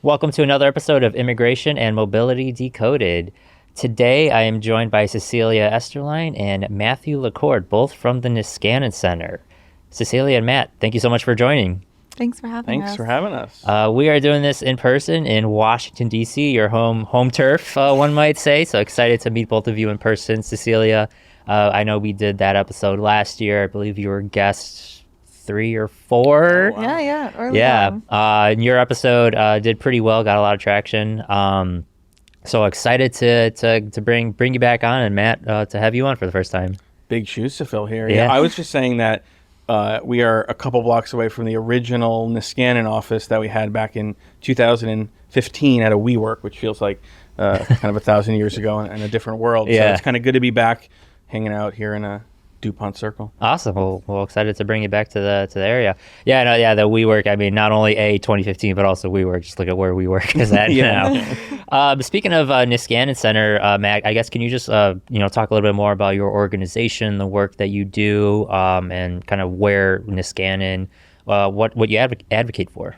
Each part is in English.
Welcome to another episode of Immigration and Mobility Decoded. Today I am joined by Cecilia Esterline and Matthew both from the Niskanen Center. Cecilia and Matt, thank you so much for joining. Thanks for having us. Thanks for having us. We are doing this in person in Washington, D.C., your home turf, one might say. So excited to meet both of you in person. Cecilia, I know we did that episode last year. I believe you were guest 3 or 4. Oh, wow. Yeah. Early on. And your episode did pretty well, got a lot of traction. So excited to bring you back on, and Matt, to have you on for the first time. Big shoes to fill here. Yeah. I was just saying that we are a couple blocks away from the original Niskanen office that we had back in 2015 at a WeWork, which feels like kind of 1,000 years ago in a different world. Yeah. So it's kind of good to be back hanging out here in a DuPont Circle. Awesome. Well, excited to bring you back to the area. The WeWork. I mean, not only 2015, but also WeWork. Just look at where WeWork is at now. Speaking of Niskanen Center, Matt, I guess can you just talk a little bit more about your organization, the work that you do, and kind of where Niskanen, what you advocate for?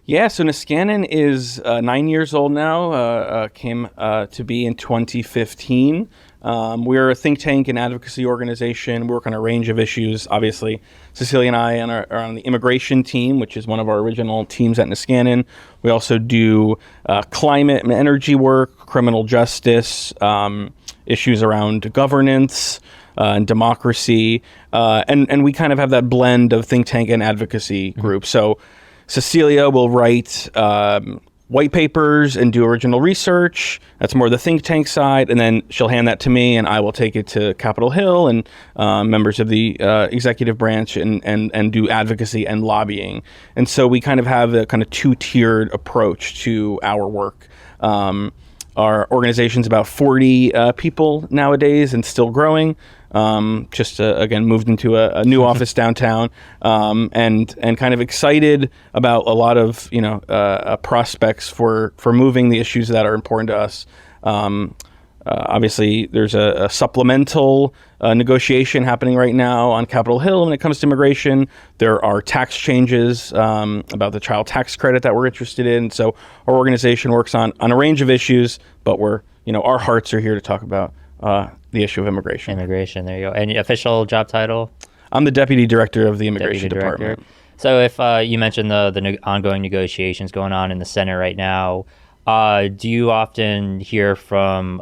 Yeah, so Niskanen is 9 years old now, came to be in 2015. We're a think tank and advocacy organization. We work on a range of issues. Obviously, Cecilia and I are on the immigration team, which is one of our original teams at Niskanen. We also do climate and energy work, criminal justice, issues around governance and democracy. And we kind of have that blend of think tank and advocacy group. So Cecilia will write white papers and do original research. That's more the think tank side. And then she'll hand that to me, and I will take it to Capitol Hill and members of the executive branch and do advocacy and lobbying. And so we kind of have a kind of two-tiered approach to our work. Our organization's about 40 people nowadays and still growing. Again, moved into a new office downtown, and kind of excited about a lot of prospects for moving the issues that are important to us. Obviously, there's a supplemental negotiation happening right now on Capitol Hill when it comes to immigration. There are tax changes about the child tax credit that we're interested in. So our organization works on a range of issues, but our hearts are here to talk about the issue of immigration. Immigration, there you go. And your official job title? I'm the Deputy Director of the Immigration Department. So if you mentioned the ongoing negotiations going on in the Senate right now, do you often hear from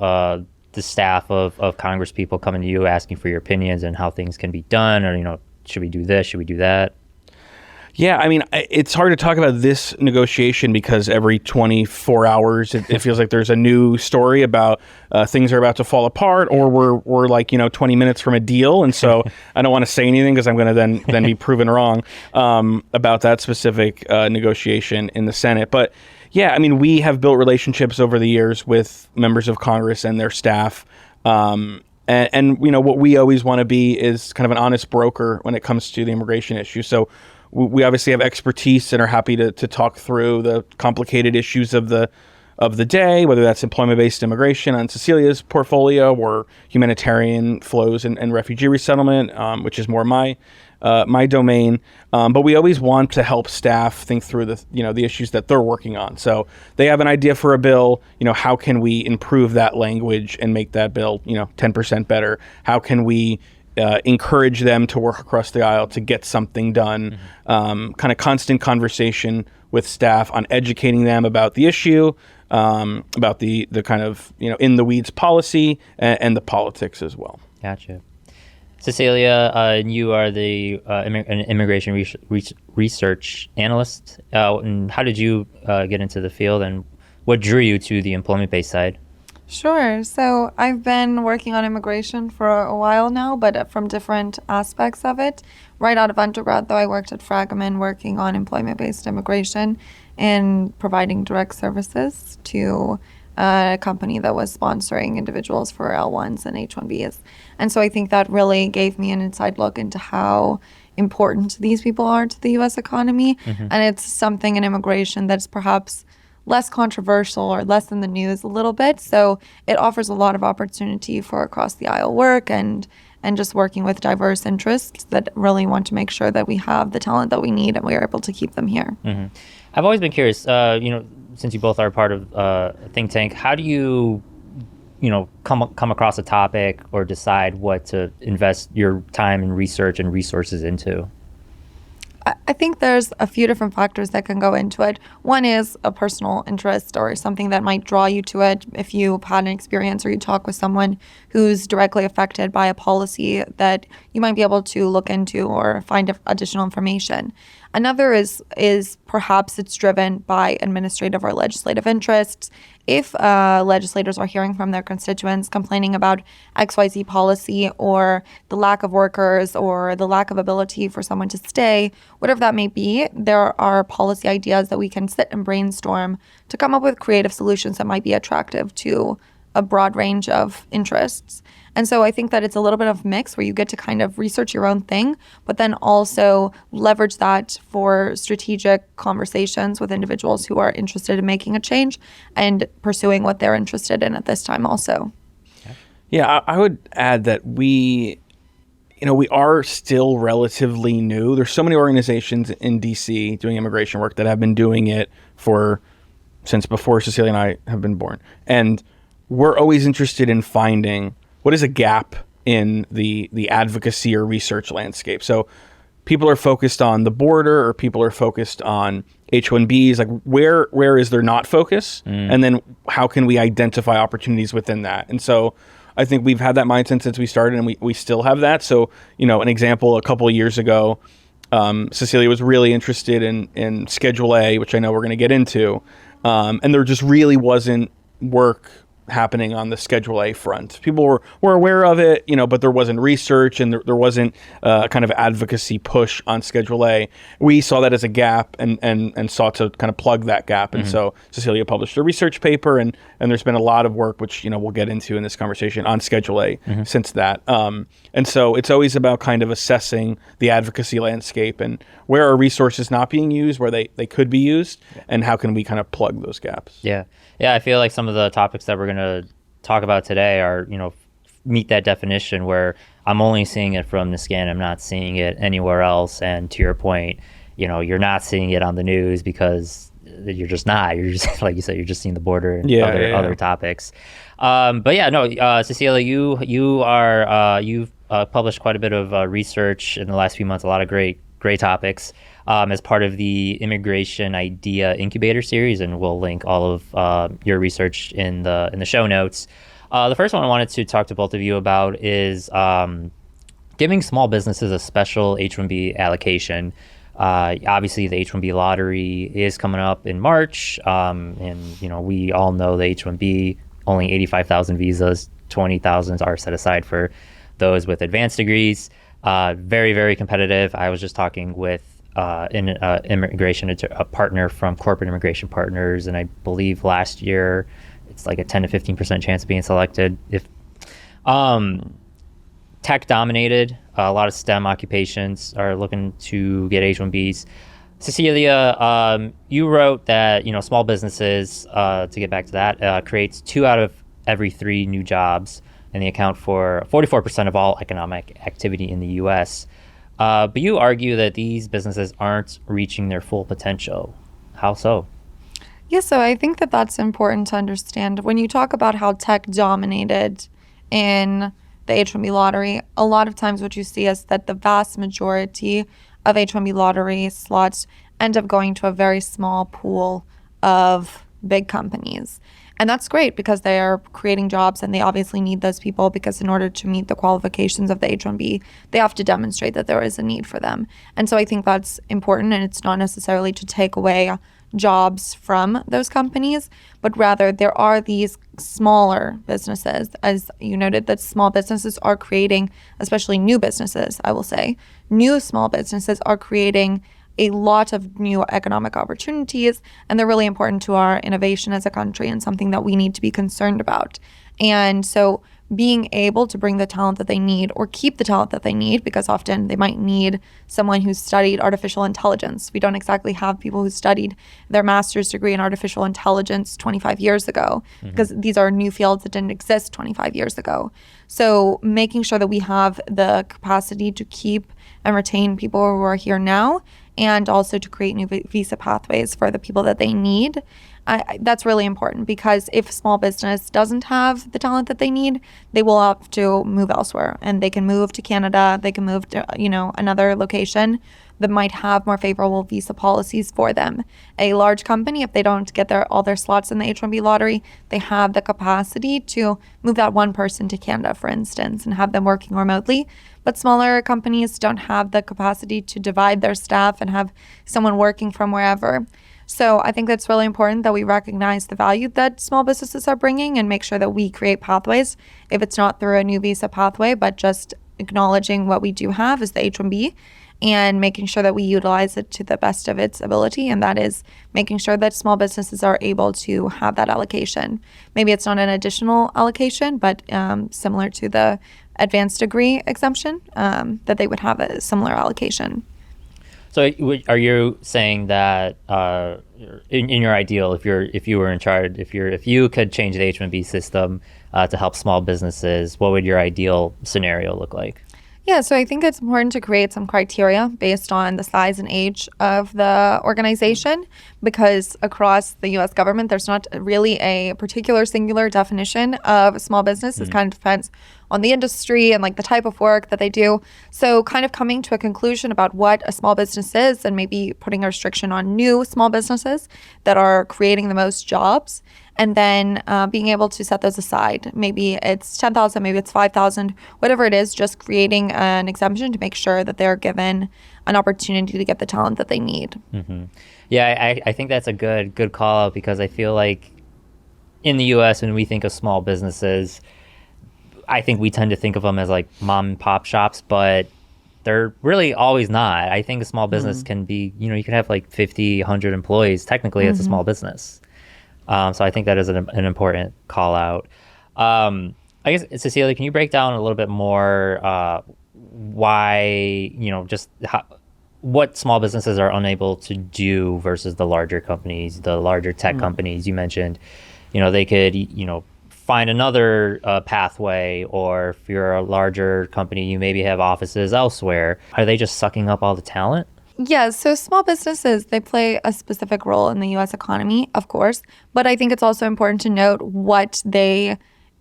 the staff of Congress people coming to you asking for your opinions and how things can be done, or should we do this, should we do that? Yeah, I mean, it's hard to talk about this negotiation because every 24 hours it feels like there's a new story about things are about to fall apart, or we're like 20 minutes from a deal, and so I don't want to say anything because I'm going to then be proven wrong about that specific negotiation in the Senate. But yeah, I mean, we have built relationships over the years with members of Congress and their staff. And what we always want to be is kind of an honest broker when it comes to the immigration issue. So we obviously have expertise and are happy to talk through the complicated issues of the day, whether that's employment-based immigration on Cecilia's portfolio or humanitarian flows and refugee resettlement, which is more my domain. But we always want to help staff think through the issues that they're working on. So they have an idea for a bill. How can we improve that language and make that bill 10% better? How can we encourage them to work across the aisle to get something done? Kind of constant conversation with staff on educating them about the issue, about the kind of in the weeds policy and the politics as well. Gotcha. Cecilia, you are the an immigration research analyst. And how did you get into the field, and what drew you to the employment-based side? Sure. So I've been working on immigration for a while now, but from different aspects of it. Right out of undergrad, though, I worked at Fragment working on employment-based immigration and providing direct services to a company that was sponsoring individuals for L1s and H1Bs. And so I think that really gave me an inside look into how important these people are to the U.S. economy. And it's something in immigration that's perhaps less controversial or less in the news a little bit. So it offers a lot of opportunity for across the aisle work and just working with diverse interests that really want to make sure that we have the talent that we need and we are able to keep them here. I've always been curious, since you both are part of a think tank, how do you come across a topic or decide what to invest your time and research and resources into? I think there's a few different factors that can go into it. One is a personal interest or something that might draw you to it. If you've had an experience or you talk with someone who's directly affected by a policy that you might be able to look into or find additional information. Another is perhaps it's driven by administrative or legislative interests. If legislators are hearing from their constituents complaining about XYZ policy or the lack of workers or the lack of ability for someone to stay, whatever that may be, there are policy ideas that we can sit and brainstorm to come up with creative solutions that might be attractive to a broad range of interests. And so I think that it's a little bit of mix where you get to kind of research your own thing, but then also leverage that for strategic conversations with individuals who are interested in making a change and pursuing what they're interested in at this time also. Yeah, I would add that we are still relatively new. There's so many organizations in DC doing immigration work that have been doing it since before Cecilia and I have been born. And we're always interested in finding what is a gap in the advocacy or research landscape. So people are focused on the border, or people are focused on H-1Bs. Like where is there not focus? And then how can we identify opportunities within that? And so I think we've had that mindset since we started, and we still have that. So, an example, a couple of years ago, Cecilia was really interested in Schedule A, which I know we're going to get into. And there just really wasn't work happening on the Schedule A front. People were aware of it, but there wasn't research, and there wasn't kind of advocacy push on Schedule A. We saw that as a gap and sought to kind of plug that gap. And so Cecilia published a research paper, and there's been a lot of work, which we'll get into in this conversation, on Schedule A since that. And so it's always about kind of assessing the advocacy landscape and where are resources not being used, where they could be used, and how can we kind of plug those gaps. Yeah, I feel like some of the topics that we're going to talk about today are, meet that definition where I'm only seeing it from Niskan, I'm not seeing it anywhere else. And to your point, you're not seeing it on the news because you're just not. You're just, like you said, you're just seeing the border and other topics. Cecilia, you've published quite a bit of research in the last few months, a lot of great topics. As part of the Immigration Idea Incubator series, and we'll link all of your research in the show notes. The first one I wanted to talk to both of you about is giving small businesses a special H-1B allocation. Obviously, the H-1B lottery is coming up in March, and we all know the H-1B, only 85,000 visas, 20,000 are set aside for those with advanced degrees. Very, very competitive. I was just talking with a partner from Corporate Immigration Partners, and I believe last year it's like a 10 to 15% chance of being selected. If tech dominated, a lot of STEM occupations are looking to get H-1Bs. Cecilia, you wrote that small businesses, to get back to that, creates 2 out of every 3 new jobs, and they account for 44% of all economic activity in the U.S. But you argue that these businesses aren't reaching their full potential. How so? Yeah, so I think that that's important to understand. When you talk about how tech dominated in the H-1B lottery, a lot of times what you see is that the vast majority of H-1B lottery slots end up going to a very small pool of big companies. And that's great because they are creating jobs, and they obviously need those people because in order to meet the qualifications of the H-1B, they have to demonstrate that there is a need for them. And so I think that's important, and it's not necessarily to take away jobs from those companies, but rather there are these smaller businesses, as you noted, that small businesses are creating, especially new businesses, I will say, new small businesses are creating a lot of new economic opportunities, and they're really important to our innovation as a country and something that we need to be concerned about. And so being able to bring the talent that they need or keep the talent that they need, because often they might need someone who's studied artificial intelligence. We don't exactly have people who studied their master's degree in artificial intelligence 25 years ago, because these are new fields that didn't exist 25 years ago. So making sure that we have the capacity to keep and retain people who are here now, and also to create new visa pathways for the people that they need. That's really important, because if a small business doesn't have the talent that they need, they will have to move elsewhere, and they can move to Canada, they can move to, another location that might have more favorable visa policies for them. A large company, if they don't get all their slots in the H-1B lottery, they have the capacity to move that one person to Canada, for instance, and have them working remotely. But smaller companies don't have the capacity to divide their staff and have someone working from wherever. So I think that's really important that we recognize the value that small businesses are bringing and make sure that we create pathways, if it's not through a new visa pathway, but just acknowledging what we do have is the H-1B, and making sure that we utilize it to the best of its ability. And that is making sure that small businesses are able to have that allocation. Maybe it's not an additional allocation, but similar to the advanced degree exemption, that they would have a similar allocation. So are you saying that in your ideal, if you were in charge, if you could change the H-1B system to help small businesses, what would your ideal scenario look like? Yeah, so I think it's important to create some criteria based on the size and age of the organization, because across the U.S. government, there's not really a particular singular definition of a small business. It kind of depends on the industry and like the type of work that they do. So kind of coming to a conclusion about what a small business is, and maybe putting a restriction on new small businesses that are creating the most jobs, and then being able to set those aside. Maybe it's 10,000, maybe it's 5,000, whatever it is, just creating an exemption to make sure that they're given an opportunity to get the talent that they need. Mm-hmm. Yeah, I think that's a good call out, because I feel like in the U.S., when we think of small businesses, I think we tend to think of them as like mom and pop shops, but they're really always not. I think a small business can be, you can have like 50, 100 employees. Technically, it's a small business. So I think that is an important call out. I guess, Cecilia, can you break down a little bit more why, what small businesses are unable to do versus the larger companies, the larger tech companies you mentioned? They could, find another pathway, or if you're a larger company, you maybe have offices elsewhere. Are they just sucking up all the talent? Yeah, so small businesses, they play a specific role in the U.S. economy, of course, but I think it's also important to note what they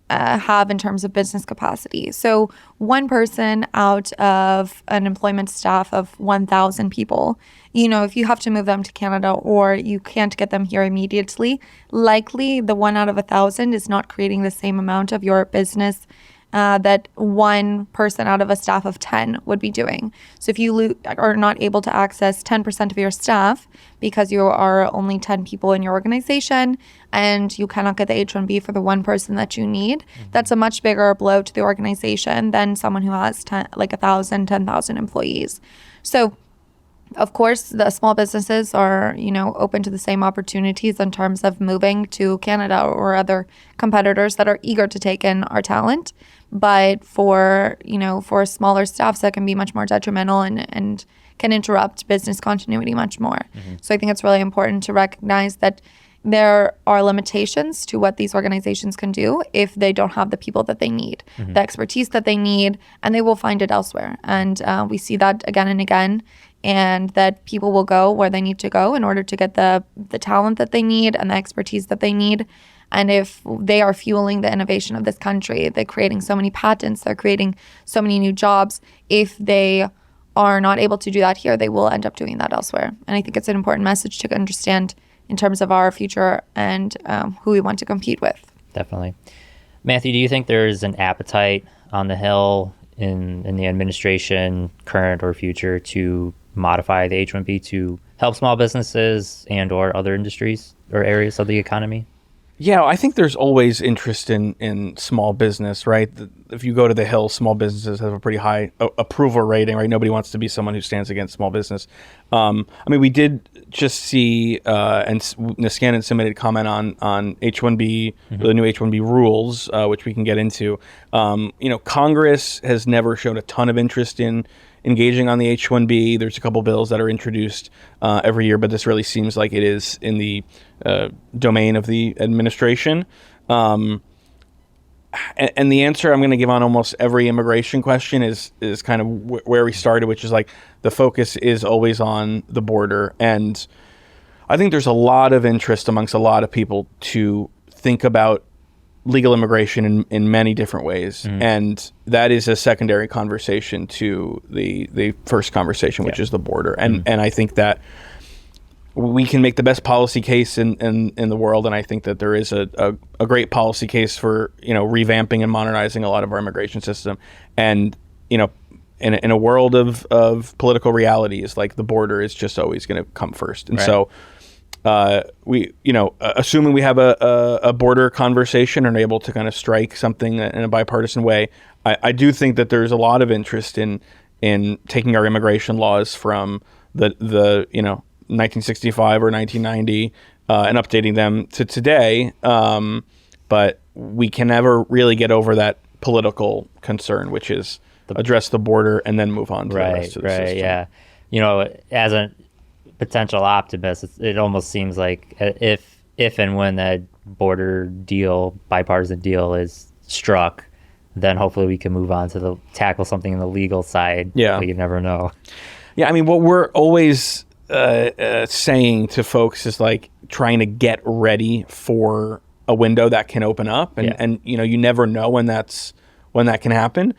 have in terms of business capacity. So one person out of an employment staff of 1,000 people, if you have to move them to Canada or you can't get them here immediately, likely the 1 out of 1,000 is not creating the same amount of your business that one person out of a staff of 10 would be doing. So if you are not able to access 10% of your staff because you are only 10 people in your organization and you cannot get the H-1B for the one person that you need, that's a much bigger blow to the organization than someone who has 1,000, 10,000 employees. So of course, the small businesses are, open to the same opportunities in terms of moving to Canada or other competitors that are eager to take in our talent. But for smaller staffs, that can be much more detrimental and can interrupt business continuity much more. So I think it's really important to recognize that there are limitations to what these organizations can do if they don't have the people that they need, the expertise that they need, and they will find it elsewhere. And we see that again and again, and that people will go where they need to go in order to get the talent that they need and the expertise that they need. And if they are fueling the innovation of this country, they're creating so many patents, they're creating so many new jobs. If they are not able to do that here, they will end up doing that elsewhere. And I think it's an important message to understand in terms of our future and who we want to compete with. Definitely. Matthew, do you think there's an appetite on the Hill in the administration, current or future, to modify the H-1B to help small businesses and or other industries or areas of the economy? Yeah, I think there's always interest in small business, right? If you go to the Hill, small businesses have a pretty high approval rating, right? Nobody wants to be someone who stands against small business. We did just see, and Niskanen submitted comment on H-1B, the new H-1B rules, which we can get into. Congress has never shown a ton of interest in engaging on the H-1B. There's a couple bills that are introduced every year, but this really seems like it is in the domain of the administration. And the answer I'm going to give on almost every immigration question is kind of where we started, which is like the focus is always on the border. And I think there's a lot of interest amongst a lot of people to think about legal immigration in many different ways. And that is a secondary conversation to the first conversation, which is the border. And I think that we can make the best policy case in the world. And I think that there is a great policy case for, revamping and modernizing a lot of our immigration system. And, in a world of political realities, like the border is just always going to come first. And so assuming we have a border conversation and are able to kind of strike something in a bipartisan way, I do think that there's a lot of interest in taking our immigration laws from the 1965 or 1990 and updating them to today. But we can never really get over that political concern, which is address the border and then move on to the rest of the system. Yeah. As a potential optimist, it almost seems like if and when that border deal, bipartisan deal, is struck, then hopefully we can move on to tackle something in the legal side. Yeah, but you never know. Yeah, I mean, what we're always saying to folks is like trying to get ready for a window that can open up, and you never know when that can happen.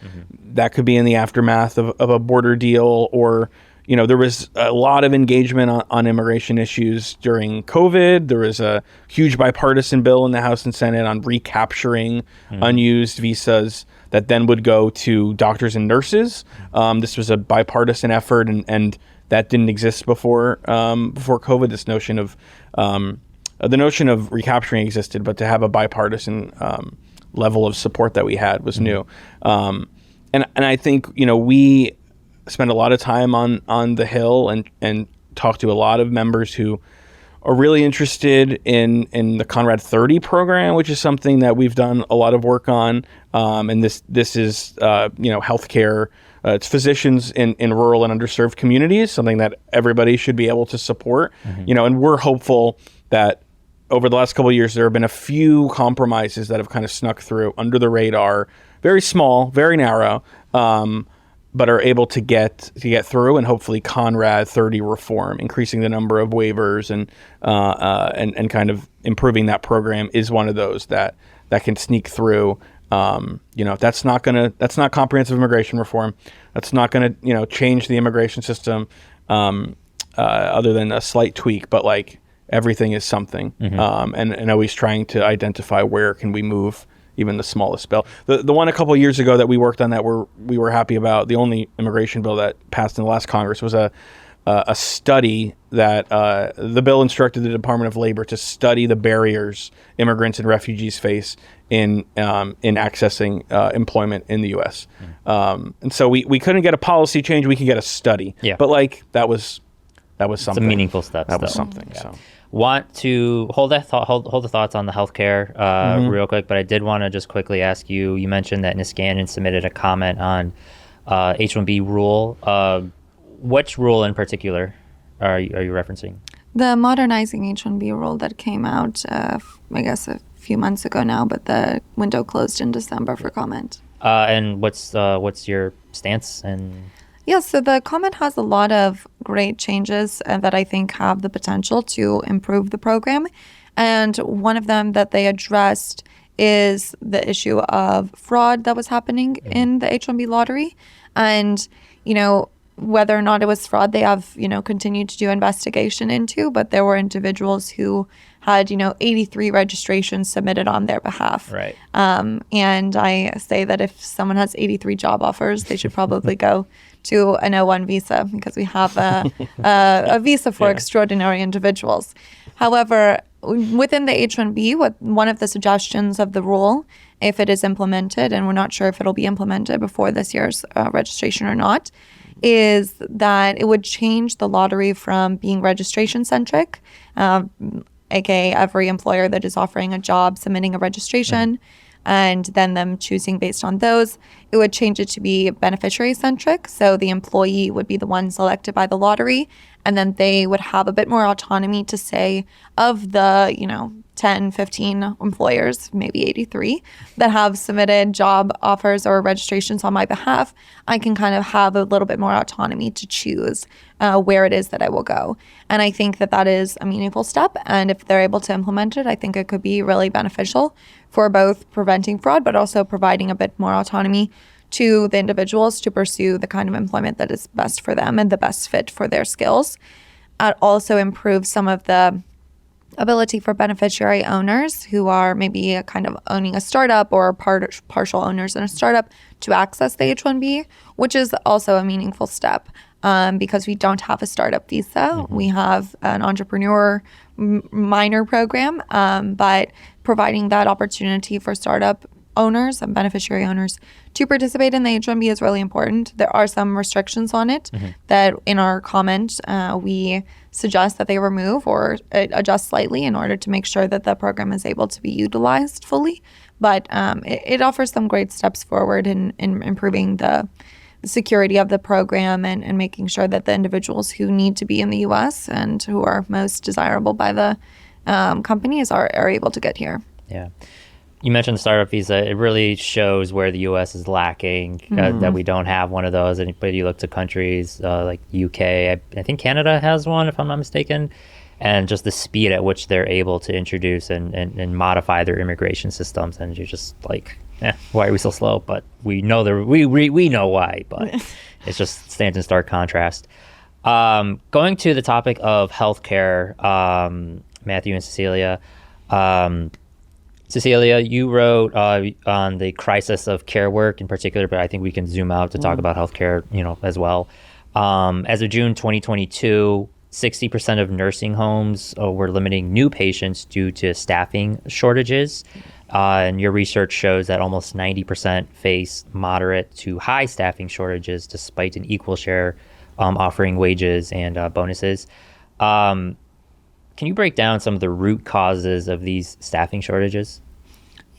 That could be in the aftermath of a border deal, or there was a lot of engagement on immigration issues during COVID. There was a huge bipartisan bill in the House and Senate on recapturing unused visas that then would go to doctors and nurses. This was a bipartisan effort, and that didn't exist before COVID. This notion of the notion of recapturing existed, but to have a bipartisan level of support that we had was new. And I think we spend a lot of time on the Hill and talk to a lot of members who are really interested in the Conrad 30 program, which is something that we've done a lot of work on. And this is healthcare. It's physicians in rural and underserved communities, something that everybody should be able to support. And we're hopeful that over the last couple of years, there have been a few compromises that have kind of snuck through under the radar, very small, very narrow, but are able to get through, and hopefully Conrad 30 reform, increasing the number of waivers and kind of improving that program is one of those that can sneak through. That's not comprehensive immigration reform. That's not going to change the immigration system other than a slight tweak, but like everything is something, and always trying to identify where can we move even the smallest bill. The one a couple of years ago that we worked on that we were happy about, the only immigration bill that passed in the last Congress, was a study that the bill instructed the Department of Labor to study the barriers immigrants and refugees face in accessing employment in the U.S. And so we couldn't get a policy change. We could get a study. Yeah. But that was something. It's a meaningful step. That was something. Yeah. So. Want to hold the thoughts on the healthcare real quick, but I did want to just quickly ask you. You mentioned that Niskanen submitted a comment on H-1B rule. Which rule in particular are you referencing? The modernizing H-1B rule that came out, I guess, a few months ago now, but the window closed in December for comment. And what's your stance? And yeah, so the comment has a lot of great changes that I think have the potential to improve the program. And one of them that they addressed is the issue of fraud that was happening in the H-1B lottery. And, whether or not it was fraud, they have, continued to do investigation into, but there were individuals who had, 83 registrations submitted on their behalf. Right. And I say that if someone has 83 job offers, they should probably go to an O1 visa, because we have a visa for extraordinary individuals. However, within the H-1B, one of the suggestions of the rule, if it is implemented, and we're not sure if it'll be implemented before this year's registration or not, is that it would change the lottery from being registration-centric, aka every employer that is offering a job submitting a registration, and then them choosing based on those. It would change it to be beneficiary-centric, so the employee would be the one selected by the lottery, and then they would have a bit more autonomy to say, of the 10, 15 employers, maybe 83, that have submitted job offers or registrations on my behalf, I can kind of have a little bit more autonomy to choose where it is that I will go. And I think that that is a meaningful step. And if they're able to implement it, I think it could be really beneficial for both preventing fraud, but also providing a bit more autonomy to the individuals to pursue the kind of employment that is best for them and the best fit for their skills. It also improves some of the ability for beneficiary owners who are maybe kind of owning a startup or partial owners in a startup to access the H-1B, which is also a meaningful step because we don't have a startup visa. Mm-hmm. We have an entrepreneur minor program, but providing that opportunity for startup owners and beneficiary owners to participate in the H-1B is really important. There are some restrictions on it that in our comment we suggest that they remove or adjust slightly in order to make sure that the program is able to be utilized fully. But it offers some great steps forward in improving the security of the program and making sure that the individuals who need to be in the U.S. and who are most desirable by the companies are able to get here. Yeah. You mentioned the startup visa. It really shows where the U.S. is lacking, that we don't have one of those. But you look to countries like UK, I think Canada has one, if I'm not mistaken, and just the speed at which they're able to introduce and modify their immigration systems. And you're just like, why are we so slow? But we know we know why, but it just stands in stark contrast. Going to the topic of healthcare, Matthew and Cecilia. Cecilia, you wrote on the crisis of care work in particular, but I think we can zoom out to talk about healthcare, as well. As of June 2022, 60% of nursing homes were limiting new patients due to staffing shortages. And your research shows that almost 90% face moderate to high staffing shortages despite an equal share offering wages and bonuses. Can you break down some of the root causes of these staffing shortages?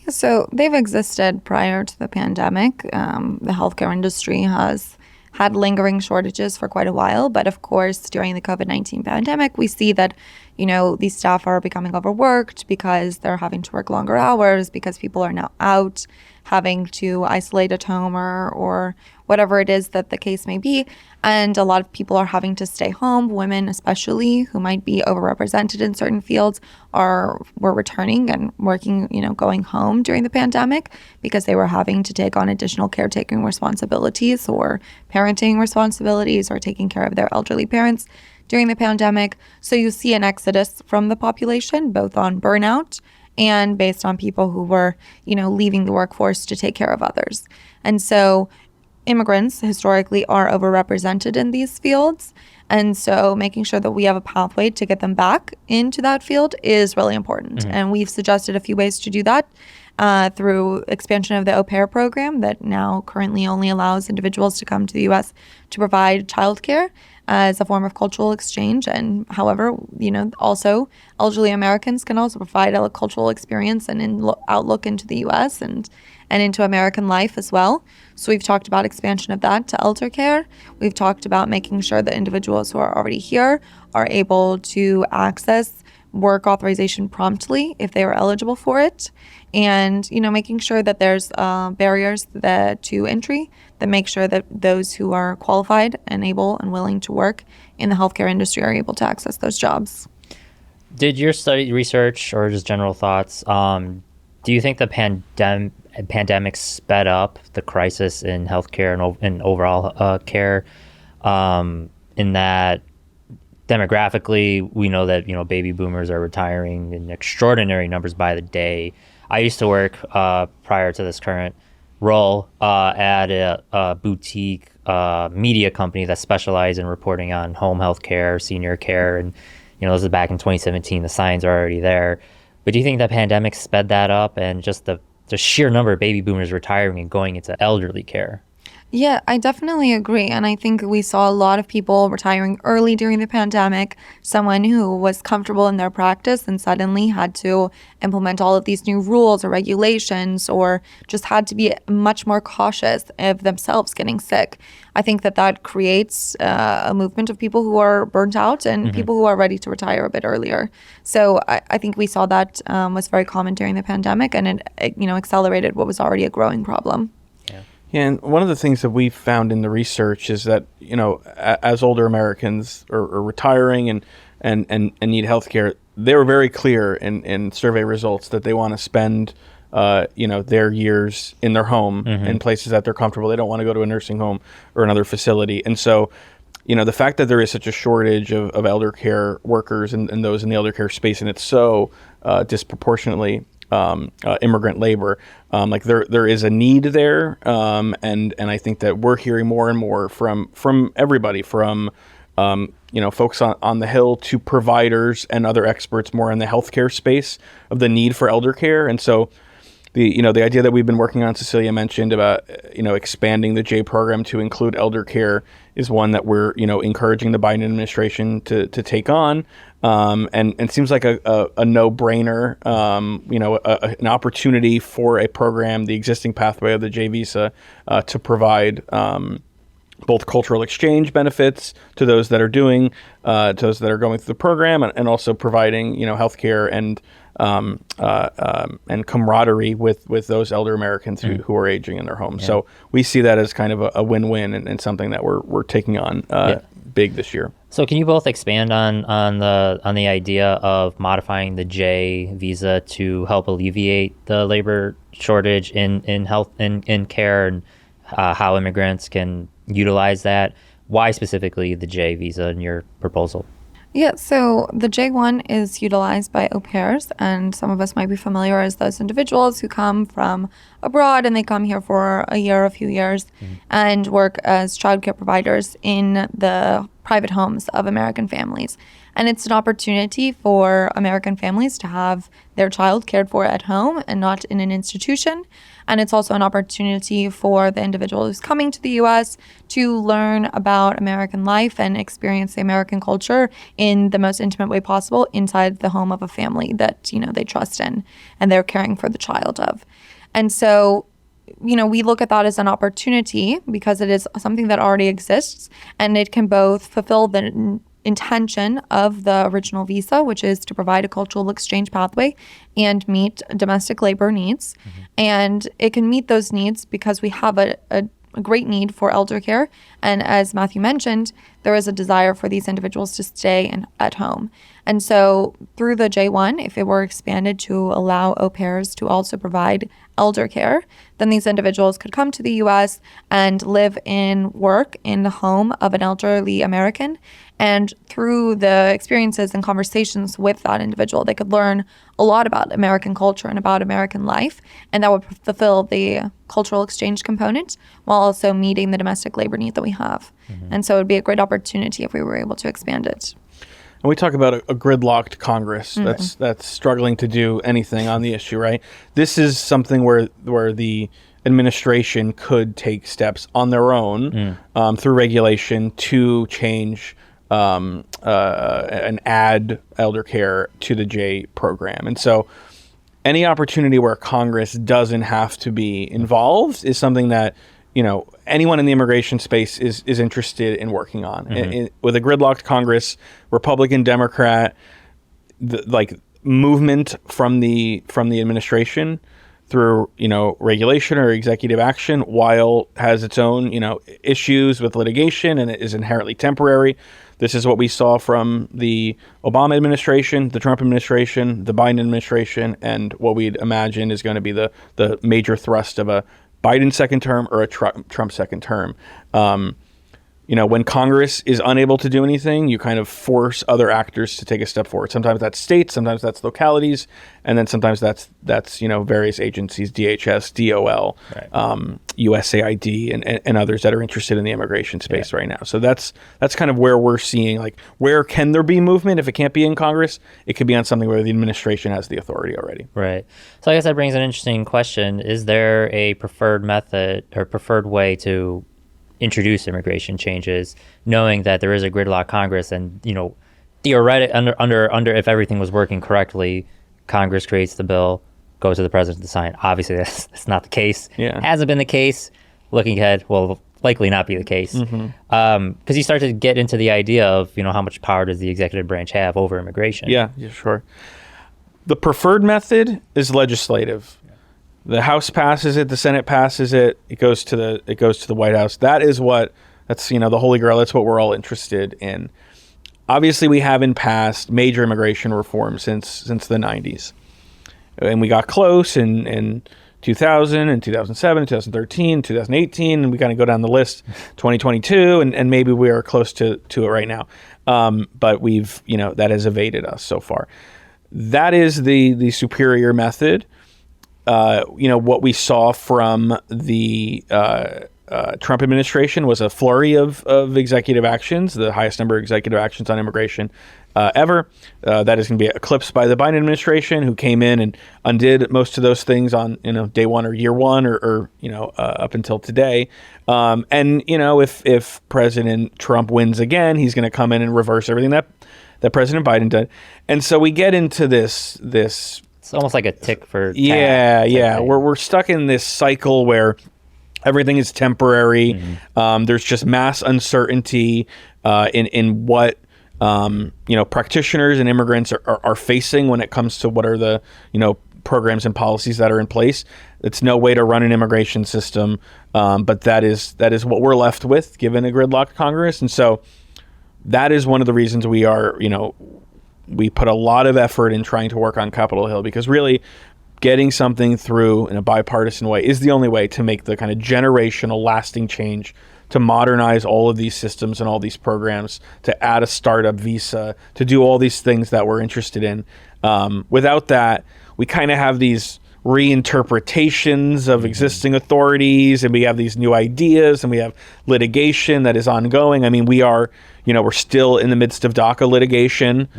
So they've existed prior to the pandemic. The healthcare industry has had lingering shortages for quite a while. But of course, during the COVID-19 pandemic, we see that, these staff are becoming overworked because they're having to work longer hours, because people are now out having to isolate at home or whatever it is that the case may be. And a lot of people are having to stay home. Women especially, who might be overrepresented in certain fields, were returning and working, going home during the pandemic because they were having to take on additional caretaking responsibilities or parenting responsibilities or taking care of their elderly parents during the pandemic. So you see an exodus from the population, both on burnout and based on people who were, leaving the workforce to take care of others. And so immigrants historically are overrepresented in these fields. And so making sure that we have a pathway to get them back into that field is really important. Mm-hmm. And we've suggested a few ways to do that through expansion of the au pair program that now currently only allows individuals to come to the U.S. to provide childcare as a form of cultural exchange. And however, also elderly Americans can also provide a cultural experience and outlook into the U.S. and into American life as well. So we've talked about expansion of that to elder care. We've talked about making sure that individuals who are already here are able to access work authorization promptly if they are eligible for it. And, making sure that there's barriers to entry that make sure that those who are qualified and able and willing to work in the healthcare industry are able to access those jobs. Did your study research or just general thoughts, do you think the pandemic sped up the crisis in healthcare and overall care in that demographically, we know that, baby boomers are retiring in extraordinary numbers by the day. I used to work prior to this current role at a boutique media company that specialized in reporting on home health care, senior care. And, this is back in 2017. The signs are already there. But do you think the pandemic sped that up and just the sheer number of baby boomers retiring and going into elderly care? Yeah, I definitely agree. And I think we saw a lot of people retiring early during the pandemic, someone who was comfortable in their practice and suddenly had to implement all of these new rules or regulations, or just had to be much more cautious of themselves getting sick. I think that that creates a movement of people who are burnt out and people who are ready to retire a bit earlier. So I think we saw that was very common during the pandemic, and it accelerated what was already a growing problem. Yeah, and one of the things that we found in the research is that, as older Americans are retiring and need health care, they were very clear in survey results that they want to spend, their years in their home in places that they're comfortable. They don't want to go to a nursing home or another facility. And so, the fact that there is such a shortage of elder care workers and those in the elder care space, and it's so disproportionately immigrant labor, there is a need there, and I think that we're hearing more and more from everybody, from folks on the Hill to providers and other experts more in the healthcare space, of the need for elder care. And so the idea that we've been working on, Cecilia mentioned about expanding the J program to include elder care, is one that we're encouraging the Biden administration to take on, and seems like a no-brainer, an opportunity for a program, the existing pathway of the J visa, to provide both cultural exchange benefits to those that are going through the program, and also providing healthcare and camaraderie with those elder Americans who are aging in their homes. Yeah. So we see that as kind of a win-win, and something that we're taking on big this year. So can you both expand on the idea of modifying the J visa to help alleviate the labor shortage in health in care, and how immigrants can utilize that? Why specifically the J visa in your proposal? Yeah, so the J1 is utilized by au pairs, and some of us might be familiar as those individuals who come from abroad and they come here for a year, a few years, and work as childcare providers in the private homes of American families. And it's an opportunity for American families to have their child cared for at home and not in an institution. And it's also an opportunity for the individual who's coming to the U.S. to learn about American life and experience the American culture in the most intimate way possible inside the home of a family that, they trust in and they're caring for the child of. And so, we look at that as an opportunity because it is something that already exists, and it can both fulfill the intention of the original visa, which is to provide a cultural exchange pathway and meet domestic labor needs. And it can meet those needs because we have a great need for elder care. And as Matthew mentioned, there is a desire for these individuals to stay at home. And so through the J1, if it were expanded to allow au pairs to also provide elder care, then these individuals could come to the U.S. and live and work in the home of an elderly American. And through the experiences and conversations with that individual, they could learn a lot about American culture and about American life, and that would fulfill the cultural exchange component while also meeting the domestic labor need that we have. And so it would be a great opportunity if we were able to expand it. And we talk about a gridlocked Congress that's struggling to do anything on the issue, right? This is something where the administration could take steps on their own through regulation to change and add elder care to the J program. And so any opportunity where Congress doesn't have to be involved is something that anyone in the immigration space is interested in working on. With a gridlocked Congress, Republican, Democrat, movement from the administration through regulation or executive action, while has its own issues with litigation and it is inherently temporary. This is what we saw from the Obama administration, the Trump administration, the Biden administration, and what we'd imagine is going to be the major thrust of a Biden second term or a Trump second term. When Congress is unable to do anything, you kind of force other actors to take a step forward. Sometimes that's states, sometimes that's localities, and then sometimes that's various agencies, DHS, DOL, right. USAID, and others that are interested in the immigration space right now. So that's kind of where we're seeing, where can there be movement? If it can't be in Congress, it could be on something where the administration has the authority already. Right. So I guess that brings an interesting question. Is there a preferred method or preferred way to introduce immigration changes, knowing that there is a gridlock Congress, and theoretic under if everything was working correctly, Congress creates the bill, goes to the president to sign. Obviously, that's not the case. Yeah. Hasn't been the case. Looking ahead, will likely not be the case. Because you start to get into the idea of how much power does the executive branch have over immigration. Yeah, sure. The preferred method is legislative. The House passes it, the Senate passes it, it goes to the White House. That's the holy grail. That's what we're all interested in. Obviously, we haven't passed major immigration reform since the 90s. And we got close in 2000 and 2007, 2013, 2018, and we kind of go down the list, 2022, and maybe we are close to it right now. But we've, that has evaded us so far. That is the superior method. What we saw from the Trump administration was a flurry of executive actions, the highest number of executive actions on immigration ever. That is going to be eclipsed by the Biden administration, who came in and undid most of those things on day one or year one or up until today. If President Trump wins again, he's going to come in and reverse everything that President Biden did. And so we get into this. It's almost like a tick for tat. Yeah. We're stuck in this cycle where everything is temporary. There's just mass uncertainty in what practitioners and immigrants are facing when it comes to what are the programs and policies that are in place. It's no way to run an immigration system, but that is what we're left with given a gridlocked Congress. And so that is one of the reasons we are we put a lot of effort in trying to work on Capitol Hill, because really getting something through in a bipartisan way is the only way to make the kind of generational lasting change, to modernize all of these systems and all these programs, to add a startup visa, to do all these things that we're interested in. Without that, we kind of have these reinterpretations of existing authorities, and we have these new ideas, and we have litigation that is ongoing. I mean, we are, we're still in the midst of DACA litigation.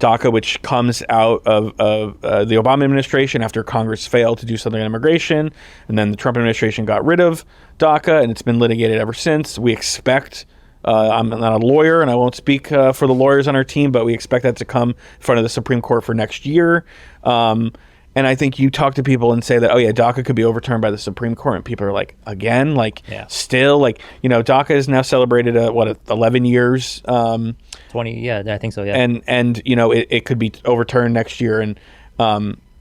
DACA, which comes out of the Obama administration after Congress failed to do something on immigration, and then the Trump administration got rid of DACA, and it's been litigated ever since. We expect, I'm not a lawyer, and I won't speak for the lawyers on our team, but we expect that to come in front of the Supreme Court for next year. And I think you talk to people and say that, oh yeah, DACA could be overturned by the Supreme Court, and people are like, again, still, DACA is now celebrated 11 years. 20, yeah, I think so, yeah. And it could be overturned next year, and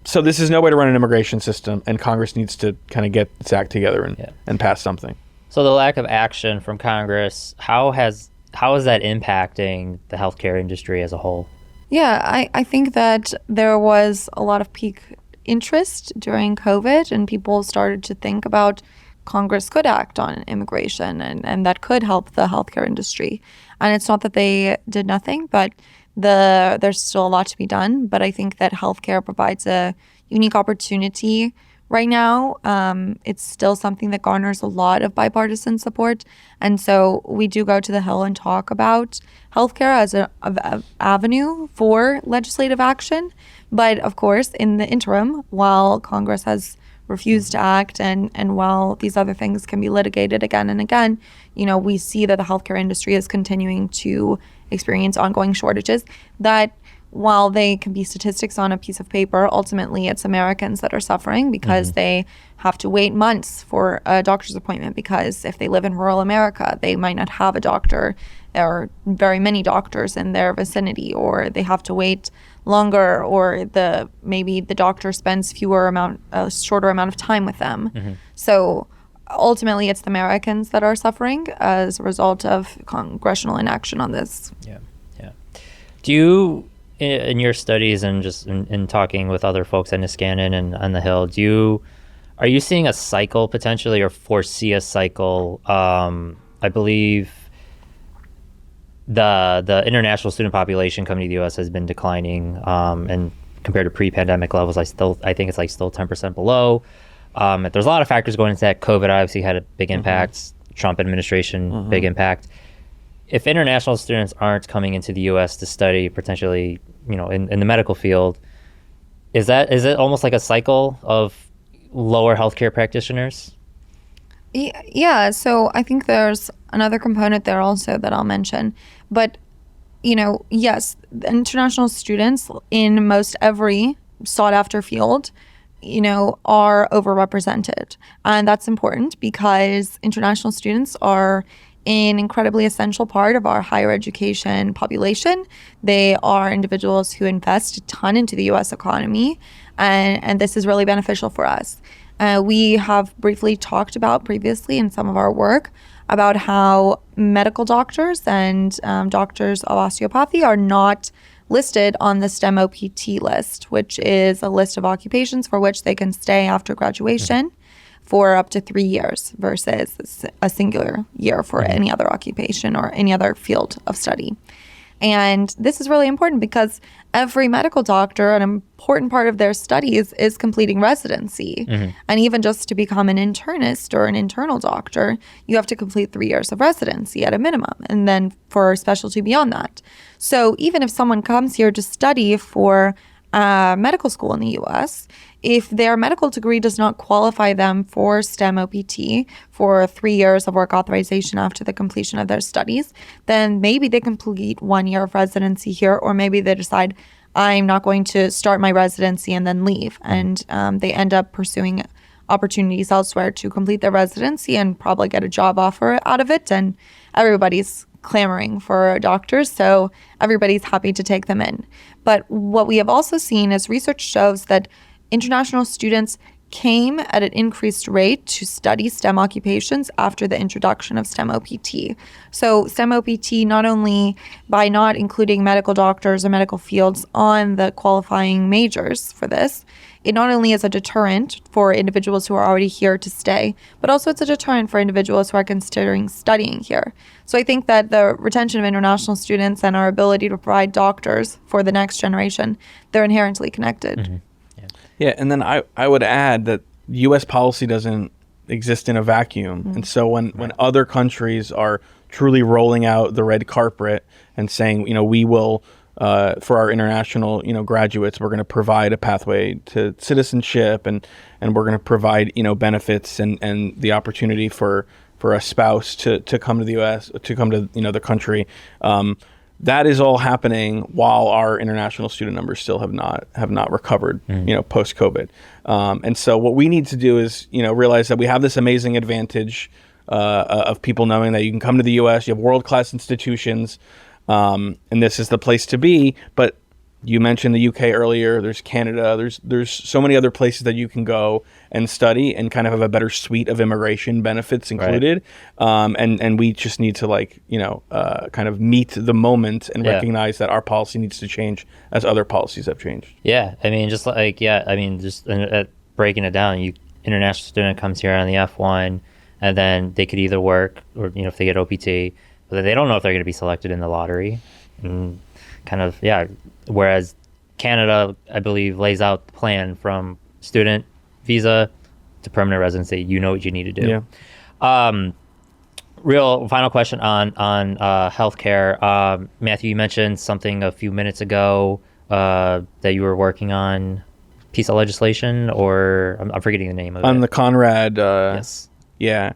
so this is no way to run an immigration system, and Congress needs to kind of get its act together and pass something. So the lack of action from Congress, how is that impacting the healthcare industry as a whole? Yeah, I think that there was a lot of peak interest during COVID, and people started to think about Congress could act on immigration, and that could help the healthcare industry. And it's not that they did nothing, but there's still a lot to be done. But I think that healthcare provides a unique opportunity right now. It's still something that garners a lot of bipartisan support. And so we do go to the Hill and talk about healthcare as an avenue for legislative action. But of course, in the interim, while Congress has refused to act, and while these other things can be litigated again and again, we see that the healthcare industry is continuing to experience ongoing shortages that, while they can be statistics on a piece of paper, ultimately it's Americans that are suffering because they have to wait months for a doctor's appointment, because if they live in rural America, they might not have a doctor or very many doctors in their vicinity, or they have to wait longer, or maybe the doctor spends a shorter amount of time with them. So ultimately it's the Americans that are suffering as a result of congressional inaction on this. Yeah. Do you, in your studies and just in talking with other folks at Niskanen and on the Hill, are you seeing a cycle potentially, or foresee a cycle? I believe the international student population coming to the U.S. has been declining, and compared to pre-pandemic levels, I think it's still 10% below. There's a lot of factors going into that. COVID obviously had a big impact. Trump administration, big impact. If international students aren't coming into the U.S. to study, potentially, in the medical field, is it almost like a cycle of lower healthcare practitioners? Yeah, so I think there's another component there also that I'll mention. But, yes, international students in most every sought after field, are overrepresented. And that's important because international students are an incredibly essential part of our higher education population. They are individuals who invest a ton into the US economy, and this is really beneficial for us. We have briefly talked about previously in some of our work about how medical doctors and doctors of osteopathy are not listed on the STEM OPT list, which is a list of occupations for which they can stay after graduation for up to 3 years versus a singular year for any other occupation or any other field of study. And this is really important because every medical doctor, an important part of their studies is completing residency. And even just to become an internist or an internal doctor, you have to complete 3 years of residency at a minimum, and then for specialty beyond that. So even if someone comes here to study for medical school in the US, if their medical degree does not qualify them for STEM OPT for 3 years of work authorization after the completion of their studies, then maybe they complete 1 year of residency here, or maybe they decide, I'm not going to start my residency and then leave. And they end up pursuing opportunities elsewhere to complete their residency and probably get a job offer out of it. And everybody's clamoring for doctors, so everybody's happy to take them in. But what we have also seen is research shows that international students came at an increased rate to study STEM occupations after the introduction of STEM OPT. So STEM OPT, not only by not including medical doctors or medical fields on the qualifying majors for this, it not only is a deterrent for individuals who are already here to stay, but also it's a deterrent for individuals who are considering studying here. So I think that the retention of international students and our ability to provide doctors for the next generation, they're inherently connected. Yeah, and then I would add that U.S. policy doesn't exist in a vacuum. And so when other countries are truly rolling out the red carpet and saying, we will, for our international, graduates, we're going to provide a pathway to citizenship, and we're going to provide, benefits and the opportunity for a spouse to come to the U.S., to come to, the country. That is all happening while our international student numbers still have not recovered, post COVID. And so what we need to do is, realize that we have this amazing advantage of people knowing that you can come to the U.S., you have world-class institutions, and this is the place to be. But you mentioned the UK earlier. There's Canada. There's so many other places that you can go and study and kind of have a better suite of immigration benefits included. Right. And we just need to kind of meet the moment and recognize that our policy needs to change as other policies have changed. Yeah, I mean, just breaking it down, international student comes here on the F1, and then they could either work or if they get OPT, but they don't know if they're going to be selected in the lottery. And whereas Canada, I believe, lays out the plan from student visa to permanent residency. You know what you need to do. Yeah. Real final question on healthcare. Matthew, you mentioned something a few minutes ago that you were working on, piece of legislation, or I'm forgetting the name of it. On the Conrad. Yes. Yeah.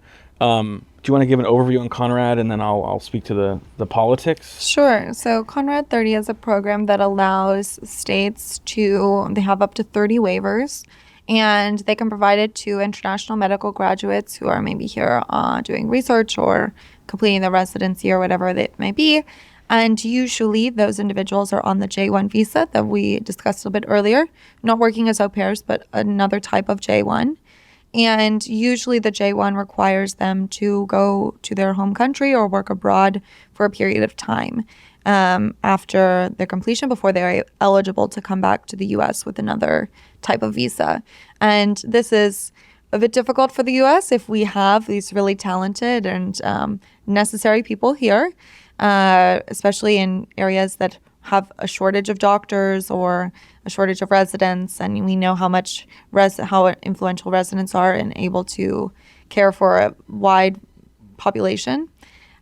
Do you want to give an overview on Conrad, and then I'll speak to the politics? Sure. So Conrad 30 is a program that allows states they have up to 30 waivers, and they can provide it to international medical graduates who are maybe here doing research or completing their residency or whatever it may be. And usually those individuals are on the J1 visa that we discussed a bit earlier, not working as au pairs, but another type of J1. And usually the J1 requires them to go to their home country or work abroad for a period of time after their completion before they're eligible to come back to the U.S. with another type of visa. And this is a bit difficult for the U.S. if we have these really talented and necessary people here, especially in areas that have a shortage of doctors or a shortage of residents, and we know how much how influential residents are and able to care for a wide population.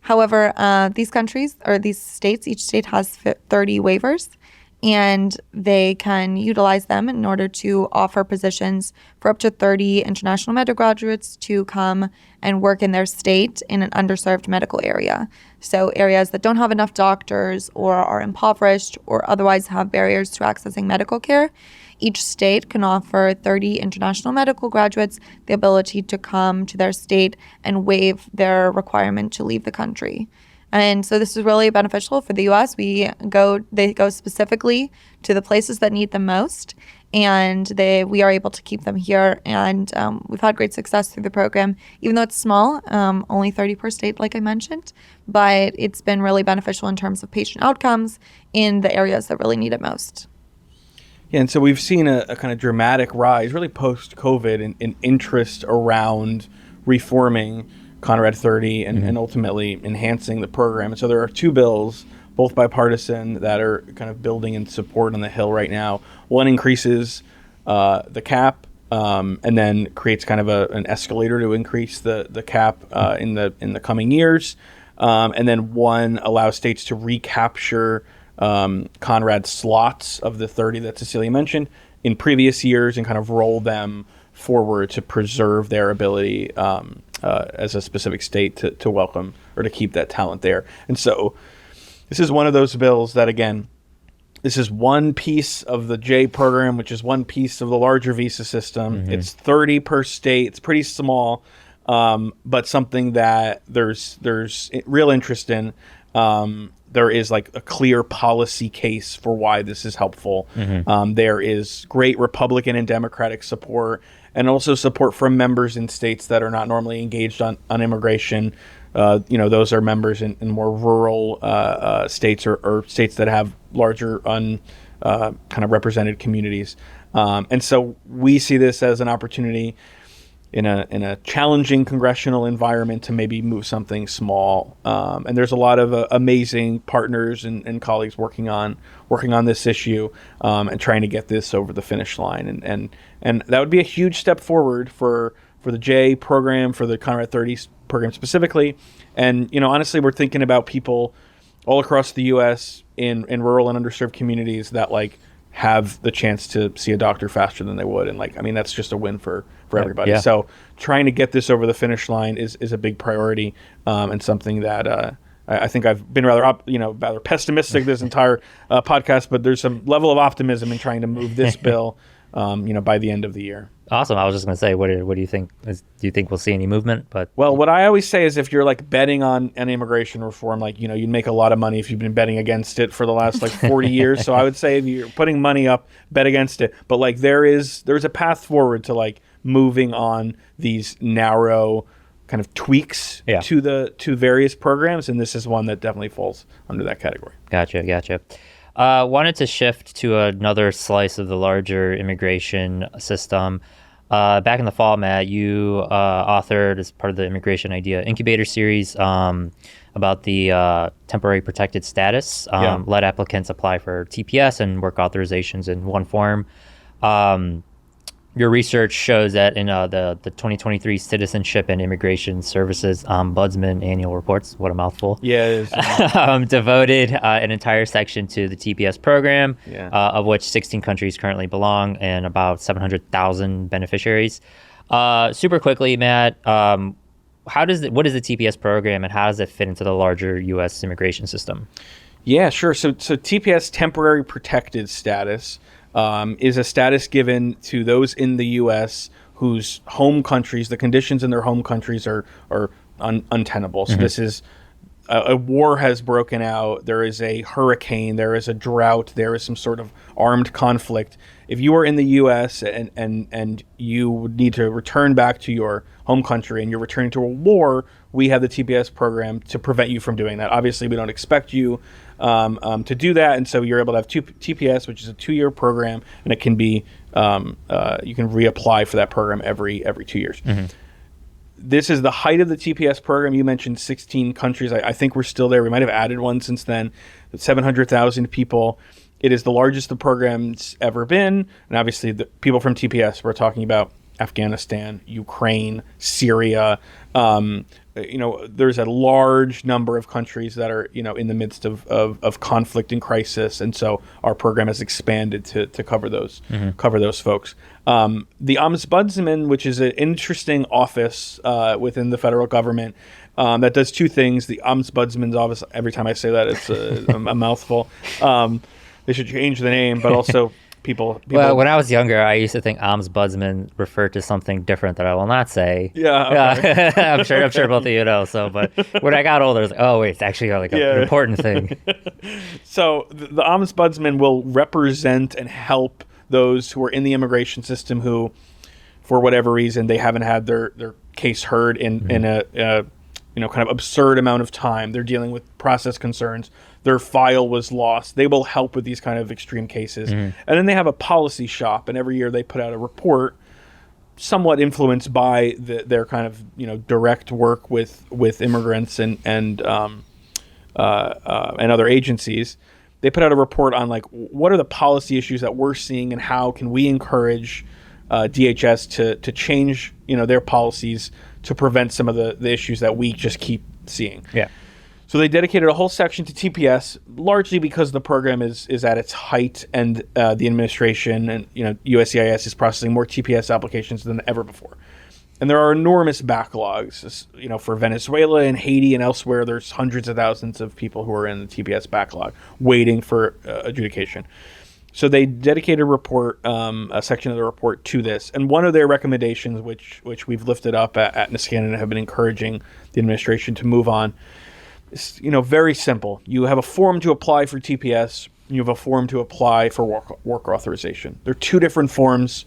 However, these countries or these states, each state has 30 waivers, and they can utilize them in order to offer positions for up to 30 international medical graduates to come and work in their state in an underserved medical area. So areas that don't have enough doctors or are impoverished or otherwise have barriers to accessing medical care. Each state can offer 30 international medical graduates the ability to come to their state and waive their requirement to leave the country. And so this is really beneficial for the U.S. They go specifically to the places that need them most, and we are able to keep them here. And we've had great success through the program, even though it's small, only 30 per state, like I mentioned. But it's been really beneficial in terms of patient outcomes in the areas that really need it most. Yeah, and so we've seen a kind of dramatic rise, really post-COVID, in interest around reforming Conrad 30 and ultimately enhancing the program. And so there are two bills, both bipartisan, that are kind of building in support on the Hill right now. One increases the cap and then creates kind of an escalator to increase the cap in the coming years. And then one allows states to recapture Conrad slots of the 30 that Cecilia mentioned in previous years and kind of roll them forward to preserve their ability as a specific state to welcome or to keep that talent there. And so this is one of those bills that, again, this is one piece of the J program, which is one piece of the larger visa system. It's 30 per state. It's pretty small, but something that there's real interest in. There is like a clear policy case for why this is helpful. There is great Republican and Democratic support, and also support from members in states that are not normally engaged on immigration. Those are members in more rural states or states that have larger kind of represented communities. And so we see this as an opportunity in a challenging congressional environment to maybe move something small. And there's a lot of amazing partners and colleagues working on this issue and trying to get this over the finish line. And that would be a huge step forward for the J program, for the Conrad 30 program specifically. And, honestly, we're thinking about people all across the U.S. in rural and underserved communities that have the chance to see a doctor faster than they would. And that's just a win for everybody. Yeah. So trying to get this over the finish line is a big priority and something that I think I've been rather pessimistic this entire podcast, but there's some level of optimism in trying to move this bill, by the end of the year. Awesome. I was just going to say, what do you think? Do you think we'll see any movement? Well, what I always say is if you're betting on an immigration reform, you'd make a lot of money if you've been betting against it for the last 40 years. So I would say if you're putting money up, bet against it. But there's a path forward to moving on these narrow kind of tweaks to various programs, and this is one that definitely falls under that category. Gotcha. Wanted to shift to another slice of the larger immigration system. Back in the fall, Matt, you authored, as part of the Immigration Idea Incubator series, about the temporary protected status. Let applicants apply for TPS and work authorizations in one form. Your research shows that in the 2023 Citizenship and Immigration Services Ombudsman Annual Reports, what a mouthful. Yeah, it is. Devoted an entire section to the TPS program, of which 16 countries currently belong and about 700,000 beneficiaries. Super quickly, Matt, what is the TPS program and how does it fit into the larger U.S. immigration system? Yeah, sure. So TPS, temporary protected status, is a status given to those in the U.S. whose home countries, the conditions in their home countries are untenable. So this is a war has broken out. There is a hurricane. There is a drought. There is some sort of armed conflict. If you are in the U.S. and you would need to return back to your home country and you're returning to a war, we have the TPS program to prevent you from doing that. Obviously, we don't expect you to do that, and so you're able to have TPS, which is a 2-year program, and it can be you can reapply for that program every 2 years. This is the height of the TPS program. You mentioned 16 countries. I think we're still there. We might have added one since then. 700,000 people. It is the largest the program's ever been, and obviously the people from TPS, we're talking about Afghanistan, Ukraine, Syria. There's a large number of countries that are, in the midst of conflict and crisis. And so our program has expanded to cover those folks. The Ombudsman, which is an interesting office within the federal government, that does two things. The Ombudsman's office, every time I say that, it's a mouthful. They should change the name, but also people. Well, when I was younger, I used to think Ombudsman referred to something different that I will not say. Yeah, okay. I'm sure both of you know. So, but when I got older, I was like, oh wait, it's actually like an important thing. So the Ombudsman will represent and help those who are in the immigration system who, for whatever reason, they haven't had their case heard in a kind of absurd amount of time. They're dealing with process concerns. Their file was lost. They will help with these kind of extreme cases. And then they have a policy shop, and every year they put out a report somewhat influenced by their kind of, direct work with immigrants and other agencies. They put out a report on what are the policy issues that we're seeing and how can we encourage DHS to change, their policies to prevent some of the issues that we just keep seeing. Yeah. So they dedicated a whole section to TPS, largely because the program is at its height, and the administration and USCIS is processing more TPS applications than ever before. And there are enormous backlogs. For Venezuela and Haiti and elsewhere, there's hundreds of thousands of people who are in the TPS backlog waiting for adjudication. So they dedicated a section of the report to this. And one of their recommendations, which we've lifted up at Niskanen and have been encouraging the administration to move on, is very simple. You have a form to apply for TPS. You have a form to apply for work authorization. They're two different forms.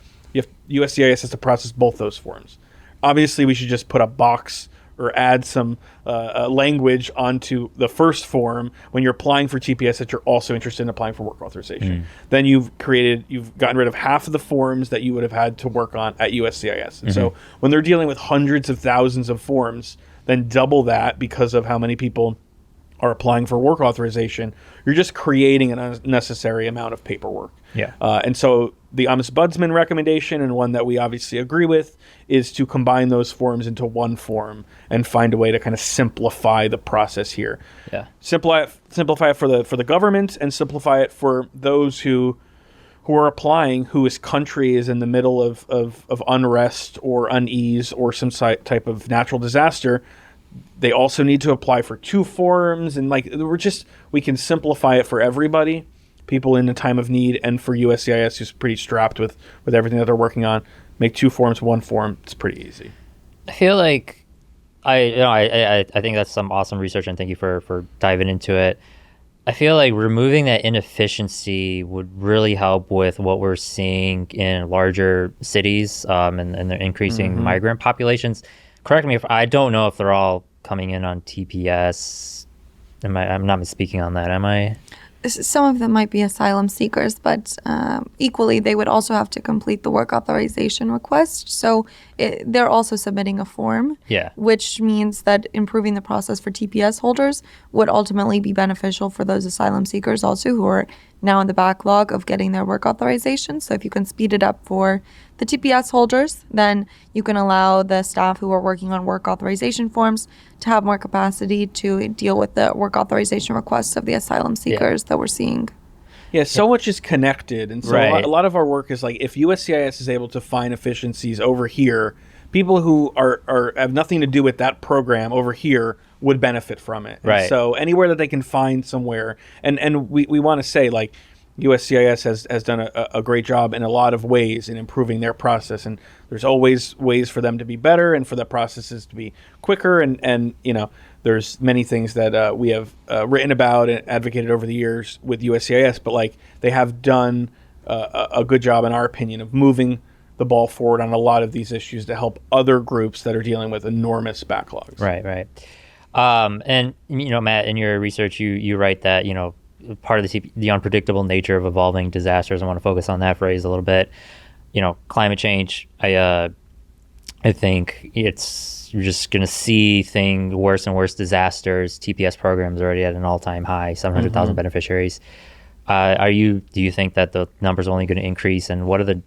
USCIS has to process both those forms. Obviously, we should just put a box or add some language onto the first form when you're applying for TPS that you're also interested in applying for work authorization. Then you've gotten rid of half of the forms that you would have had to work on at USCIS. And so when they're dealing with hundreds of thousands of forms, then double that because of how many people are applying for work authorization, you're just creating an unnecessary amount of paperwork. Yeah. And so the Ombudsman recommendation, and one that we obviously agree with, is to combine those forms into one form and find a way to kind of simplify the process here. Yeah. Simplify it for the government, and simplify it for those who are applying, whose country is in the middle of unrest or unease or some type of natural disaster. They also need to apply for two forms, and we can simplify it for everybody, people in a time of need, and for USCIS, who's pretty strapped with everything that they're working on. Make two forms, one form. It's pretty easy. I feel like I think that's some awesome research, and thank you for diving into it. I feel like removing that inefficiency would really help with what we're seeing in larger cities and the increasing migrant populations. Correct me if I don't know if they're all coming in on TPS. I'm not misspeaking on that, am I? Some of them might be asylum seekers, but equally they would also have to complete the work authorization request. So they're also submitting a form, which means that improving the process for TPS holders would ultimately be beneficial for those asylum seekers also who are now in the backlog of getting their work authorization. So if you can speed it up for the TPS holders, then you can allow the staff who are working on work authorization forms to have more capacity to deal with the work authorization requests of the asylum seekers that we're seeing. Yeah, so much is connected. And so a lot of our work is if USCIS is able to find efficiencies over here, people who are have nothing to do with that program over here would benefit from it. Right. And so anywhere that they can find somewhere, and we want to say USCIS has done a great job in a lot of ways in improving their process, and there's always ways for them to be better and for the processes to be quicker, and there's many things that we have written about and advocated over the years with USCIS, but they have done a good job, in our opinion, of moving the ball forward on a lot of these issues to help other groups that are dealing with enormous backlogs. Right. And Matt, in your research, you write that part of the unpredictable nature of evolving disasters. I want to focus on that phrase a little bit. Climate change. I think you're just going to see worse and worse disasters. TPS programs are already at an all-time high, 700,000 beneficiaries. Do you think that the numbers are only going to increase? And what are the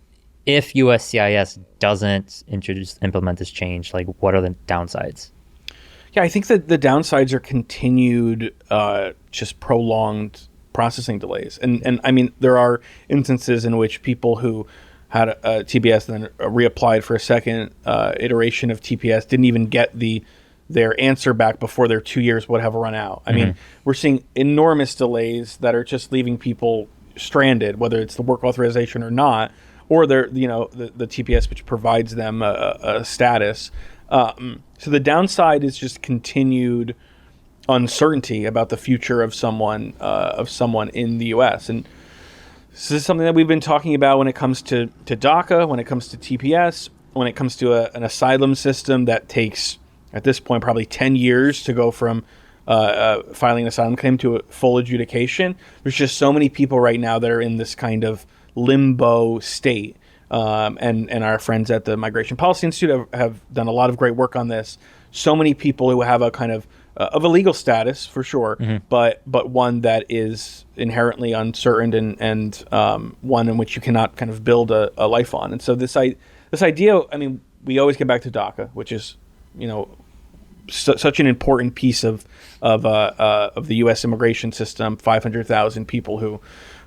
if USCIS doesn't implement this change, like what are the downsides? Yeah, I think that the downsides are continued, just prolonged processing delays. And I mean, there are instances in which people who had a TPS and then reapplied for a second iteration of TPS didn't even get their answer back before their 2 years would have run out. I mean, we're seeing enormous delays that are just leaving people stranded, whether it's the work authorization or not, or the TPS, which provides them a status. So the downside is just continued uncertainty about the future of someone in the U.S. And this is something that we've been talking about when it comes to DACA, when it comes to TPS, when it comes to an asylum system that takes, at this point, probably 10 years to go from filing an asylum claim to a full adjudication. There's just so many people right now that are in this kind of limbo state. And our friends at the Immigration Policy Institute have done a lot of great work on this. So many people who have a kind of a legal status for sure, but one that is inherently uncertain and one in which you cannot kind of build a life on. And so this idea, I mean, we always get back to DACA, which is, such an important piece of the U.S. immigration system. 500,000 people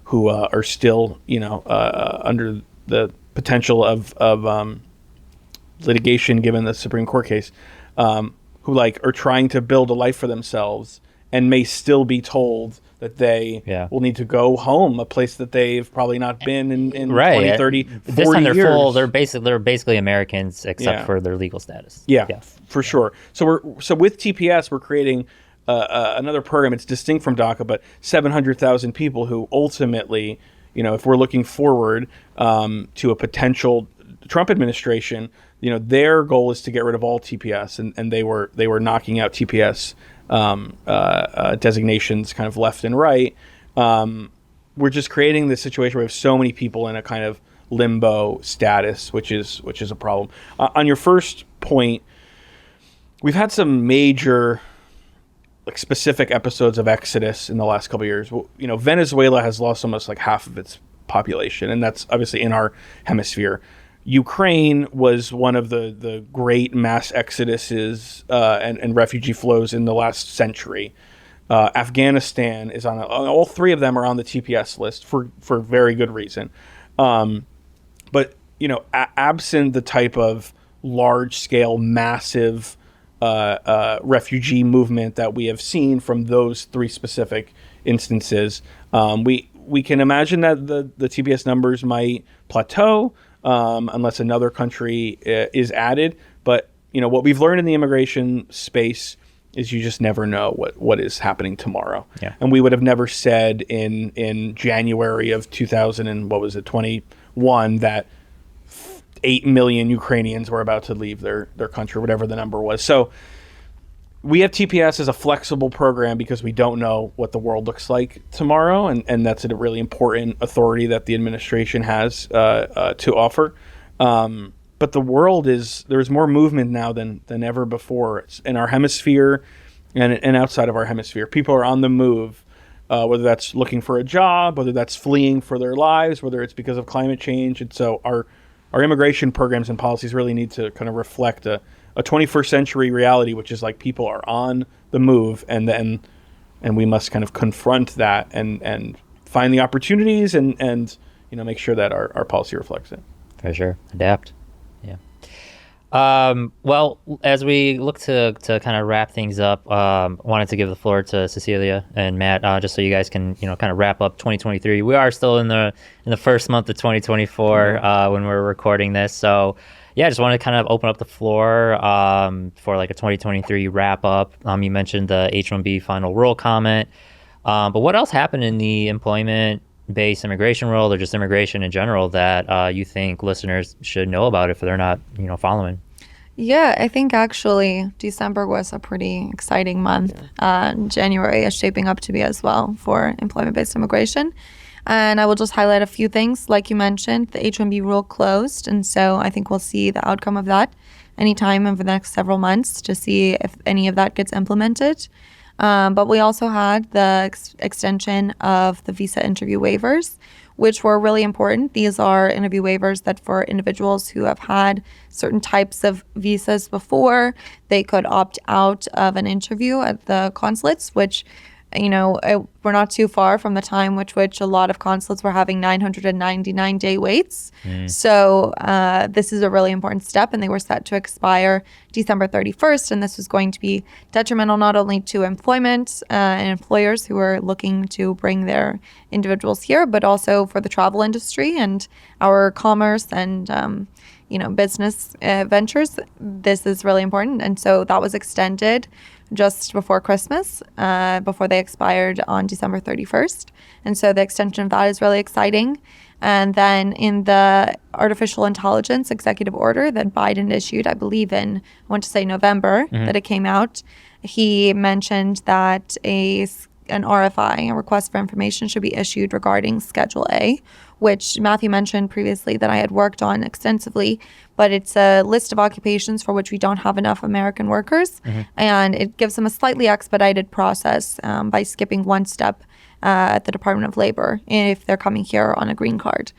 who are still, under the potential of litigation given the Supreme Court case, who are trying to build a life for themselves and may still be told that they will need to go home, a place that they've probably not been in 20, 30, 40 this time they're years. full. They're basically Americans except for their legal status. Yeah, for sure. So with TPS, we're creating another program. It's distinct from DACA, but 700,000 people who ultimately, if we're looking forward to a potential Trump administration, their goal is to get rid of all TPS, and they were knocking out TPS designations kind of left and right. We're just creating this situation where we have so many people in a kind of limbo status, which is a problem. On your first point, we've had some major specific episodes of exodus in the last couple of years. Well, Venezuela has lost almost half of its population, and that's obviously in our hemisphere. Ukraine was one of the great mass exoduses and refugee flows in the last century. Afghanistan is on all three of them are on the TPS list for very good reason. But absent the type of large scale, massive refugee movement that we have seen from those three specific instances, we can imagine that the TPS numbers might plateau. Unless another country is added. But, what we've learned in the immigration space is you just never know what is happening tomorrow. Yeah. And we would have never said in January of 2021 that 8 million Ukrainians were about to leave their country, whatever the number was. So we have TPS as a flexible program because we don't know what the world looks like tomorrow, and that's a really important authority that the administration has to offer. But the world there's more movement now than ever before. It's in our hemisphere and outside of our hemisphere. People are on the move, whether that's looking for a job, whether that's fleeing for their lives, whether it's because of climate change. And so our immigration programs and policies really need to kind of reflect a 21st century reality, which is people are on the move, and we must kind of confront that and find the opportunities and make sure that our policy reflects it. For sure. Adapt. Yeah. Well, as we look to kind of wrap things up, wanted to give the floor to Cecilia and Matt, just so you guys can, kind of wrap up 2023. We are still in the first month of 2024 when we're recording this. So yeah, I just wanted to kind of open up the floor for a 2023 wrap up. You mentioned the H-1B final rule comment, but what else happened in the employment-based immigration world, or just immigration in general, that you think listeners should know about if they're not, following? Yeah, I think actually December was a pretty exciting month. January is shaping up to be as well for employment-based immigration. And I will just highlight a few things. Like you mentioned, the H-1B rule closed. And so I think we'll see the outcome of that anytime over the next several months to see if any of that gets implemented. But we also had the extension of the visa interview waivers, which were really important. These are interview waivers that for individuals who have had certain types of visas before, they could opt out of an interview at the consulates, which, we're not too far from the time which a lot of consulates were having 999-day waits. So this is a really important step, and they were set to expire December 31st. And this was going to be detrimental not only to employment and employers who are looking to bring their individuals here, but also for the travel industry and our commerce and business ventures. This is really important. And so that was extended just before Christmas, before they expired on December 31st. And so the extension of that is really exciting. And then in the artificial intelligence executive order that Biden issued, I believe I want to say November, that it came out, he mentioned that an RFI, a request for information, should be issued regarding Schedule A, which Matthew mentioned previously that I had worked on extensively, but it's a list of occupations for which we don't have enough American workers, and it gives them a slightly expedited process by skipping one step at the Department of Labor if they're coming here on a green card.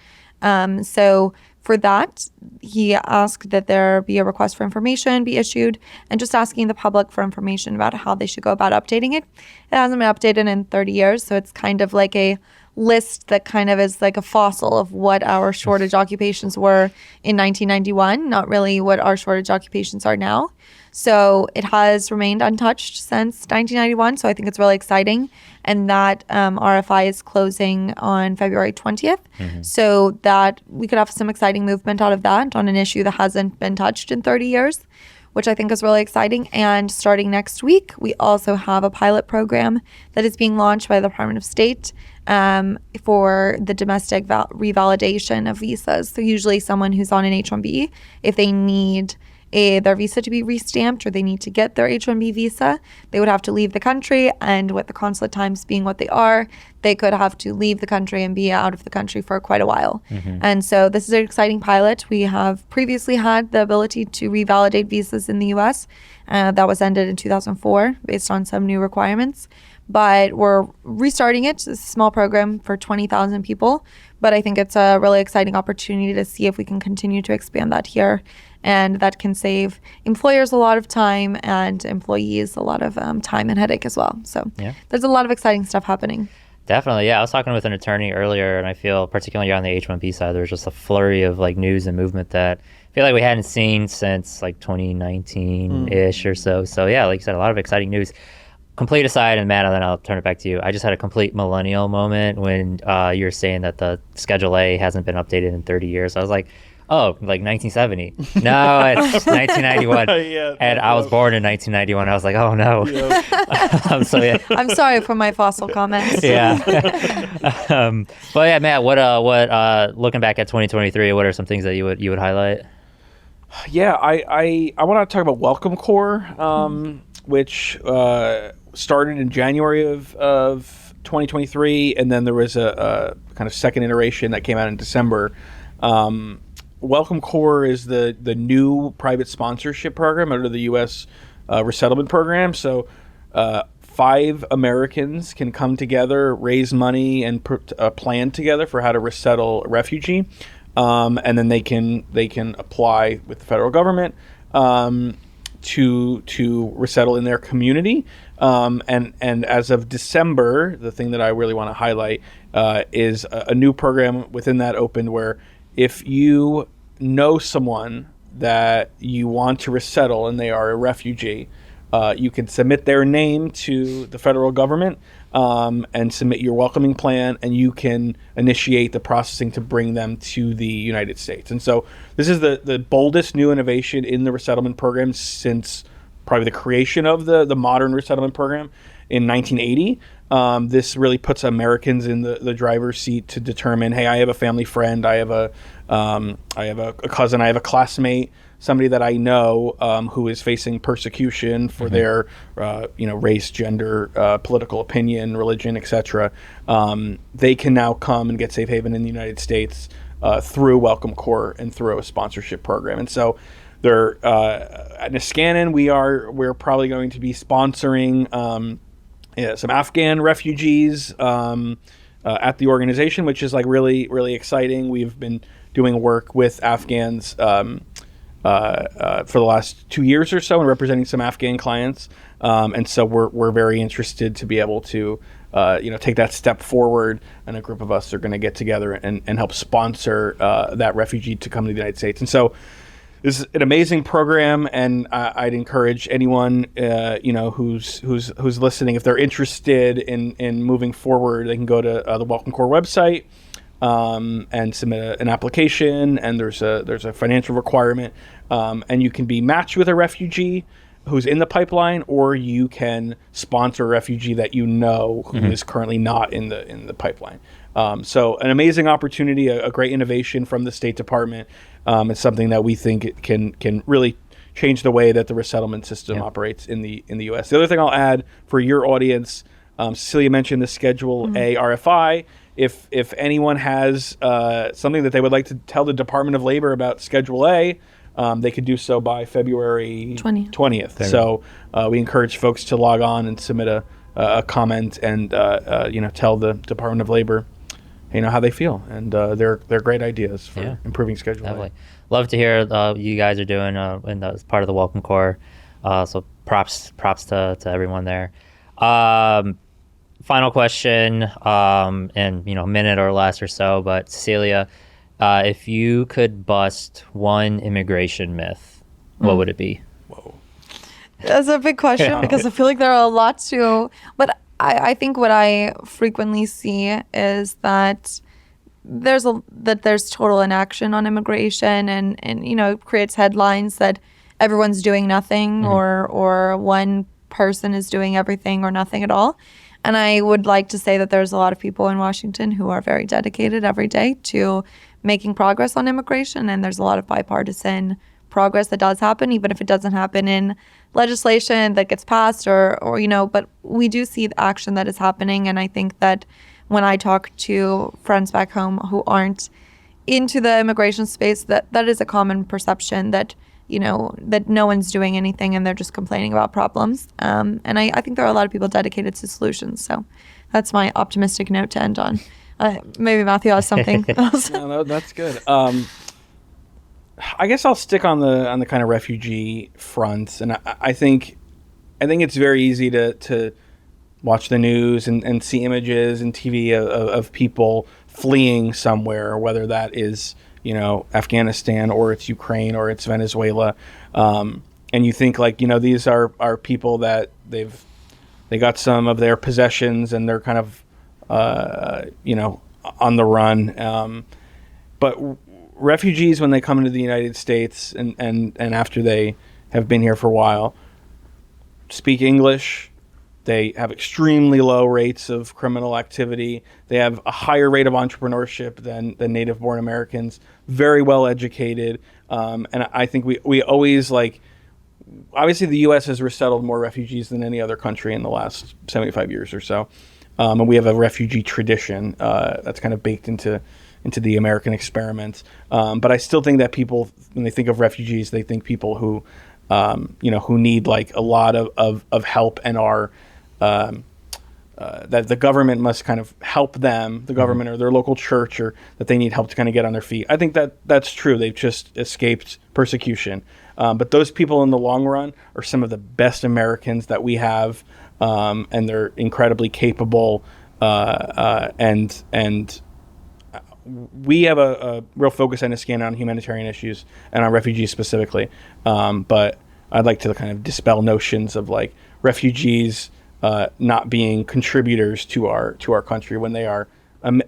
So for that, he asked that there be a request for information be issued, and just asking the public for information about how they should go about updating it. It hasn't been updated in 30 years, so it's kind of like a list that kind of is like a fossil of what our shortage occupations were in 1991, not really what our shortage occupations are now. So it has remained untouched since 1991, so I think it's really exciting. And that RFI is closing on February 20th, so that we could have some exciting movement out of that on an issue that hasn't been touched in 30 years, which I think is really exciting. And starting next week, we also have a pilot program that is being launched by the Department of State for the domestic revalidation of visas. So usually someone who's on an H-1B, if they need their visa to be restamped or they need to get their H-1B visa, they would have to leave the country. And with the consulate times being what they are, they could have to leave the country and be out of the country for quite a while. And so this is an exciting pilot. We have previously had the ability to revalidate visas in the U.S. That was ended in 2004 based on some new requirements. But we're restarting it. It's a small program for 20,000 people. But I think it's a really exciting opportunity to see if we can continue to expand that here. And that can save employers a lot of time and employees a lot of time and headache as well. So there's a lot of exciting stuff happening. Definitely, yeah. I was talking with an attorney earlier, and I feel particularly on the H-1B side, there's just a flurry of like news and movement that I feel like we hadn't seen since like 2019-ish or so. So yeah, like you said, a lot of exciting news. Complete aside, and Matt, and then I'll turn it back to you. I just had a complete millennial moment when you were saying that the Schedule A hasn't been updated in 30 years. I was like, oh, like 1970. No, it's 1991. And I was born in 1991. I was like, oh no. So yeah. I'm sorry for my fossil comments. Yeah. But yeah, Matt, what looking back at 2023, what are some things that you would highlight? Yeah, I want to talk about Welcome Corps, which started in January of 2023, and then there was a kind of second iteration that came out in December. Welcome Corps is the new private sponsorship program under the U.S. resettlement program. So 5 Americans can come together, raise money, and put a plan together for how to resettle a refugee, and then they can apply with the federal government to resettle in their community. And as of December, the thing that I really want to highlight is a new program within that opened where if you know someone that you want to resettle and they are a refugee, you can submit their name to the federal government and submit your welcoming plan, and you can initiate the processing to bring them to the United States. And so this is the boldest new innovation in the resettlement program since probably the creation of the modern resettlement program in 1980. This really puts Americans in the driver's seat to determine, hey, I have a family friend, I have a cousin, I have a classmate, somebody that I know who is facing persecution for their race, gender, political opinion, religion, etc. They can now come and get safe haven in the United States through Welcome Corps and through a sponsorship program. And so they're at Niskanen, we're probably going to be sponsoring some Afghan refugees at the organization, which is like really, really exciting. We've been doing work with Afghans for the last 2 years or so and representing some Afghan clients. And so we're very interested to be able to take that step forward, and a group of us are going to get together and help sponsor that refugee to come to the United States. And so this is an amazing program, and I'd encourage anyone who's listening, if they're interested in moving forward, they can go to the Welcome Corps website and submit an application. And there's a financial requirement, and you can be matched with a refugee who's in the pipeline, or you can sponsor a refugee that who is currently not in the pipeline. So an amazing opportunity, a great innovation from the State Department. It's something that we think can really change the way that the resettlement system operates in the U.S. The other thing I'll add for your audience, Cecilia mentioned the Schedule A RFI. If anyone has something that they would like to tell the Department of Labor about Schedule A, they could do so by February 20th. So we encourage folks to log on and submit a comment and tell the Department of Labor how they feel, and they're great ideas for improving Schedule Definitely. A. Love to hear you guys are doing and as part of the Welcome Corps. So props to everyone there. Final question, and a minute or less or so, but Cecilia, if you could bust one immigration myth, what would it be? Whoa. That's a big question because I feel like there are a lot to, but I think what I frequently see is that there's total inaction on immigration, and it creates headlines that everyone's doing nothing, or one person is doing everything or nothing at all. And I would like to say that there's a lot of people in Washington who are very dedicated every day to making progress on immigration, and there's a lot of bipartisan progress that does happen, even if it doesn't happen in legislation that gets passed or but we do see the action that is happening. And I think that when I talk to friends back home who aren't into the immigration space, that is a common perception that that no one's doing anything and they're just complaining about problems. And I think there are a lot of people dedicated to solutions. So that's my optimistic note to end on. Maybe Matthew has something else. No, that's good. I guess I'll stick on the kind of refugee front, and I think it's very easy to watch the news and see images and TV of people fleeing somewhere, whether that is Afghanistan or it's Ukraine or it's Venezuela, and you think these are people that they got some of their possessions and they're kind of on the run, but refugees, when they come into the United States and after they have been here for a while, speak English. They have extremely low rates of criminal activity. They have a higher rate of entrepreneurship than native-born Americans. Very well educated, and I think we always obviously the U.S. has resettled more refugees than any other country in the last 75 years or so, and we have a refugee tradition that's kind of baked into the American experiment. But I still think that people, when they think of refugees, they think people who need a lot of help and are that the government must kind of help them, the government or their local church, or that they need help to kind of get on their feet. I think that's true. They've just escaped persecution. But those people in the long run are some of the best Americans that we have, and they're incredibly capable, and we have a real focus on Niskana on humanitarian issues and on refugees specifically. But I'd like to kind of dispel notions of refugees not being contributors to our country when they are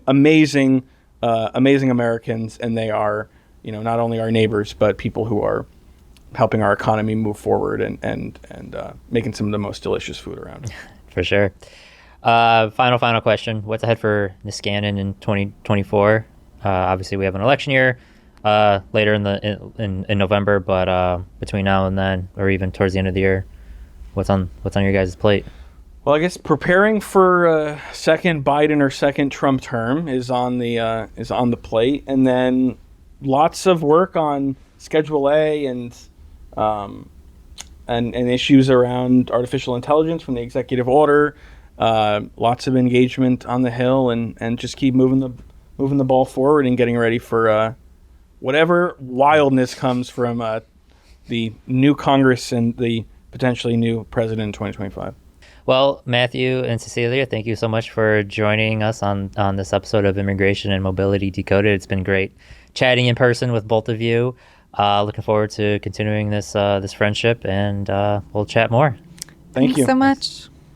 amazing Americans, and they are not only our neighbors but people who are helping our economy move forward and making some of the most delicious food around. For sure. Final question. What's ahead for Niskanen in 2024? Obviously, we have an election year later in November, but between now and then, or even towards the end of the year, what's on your guys' plate? Well, I guess preparing for a second Biden or second Trump term is on the plate, and then lots of work on Schedule A and issues around artificial intelligence from the executive order. lots of engagement on the Hill, and just keep moving the ball forward and getting ready for whatever wildness comes from the new Congress and the potentially new president in 2025. Well, Matthew and Cecilia, thank you so much for joining us on this episode of Immigration and Mobility Decoded. It's been great chatting in person with both of you. Looking forward to continuing this friendship, and we'll chat more. Thank you so much.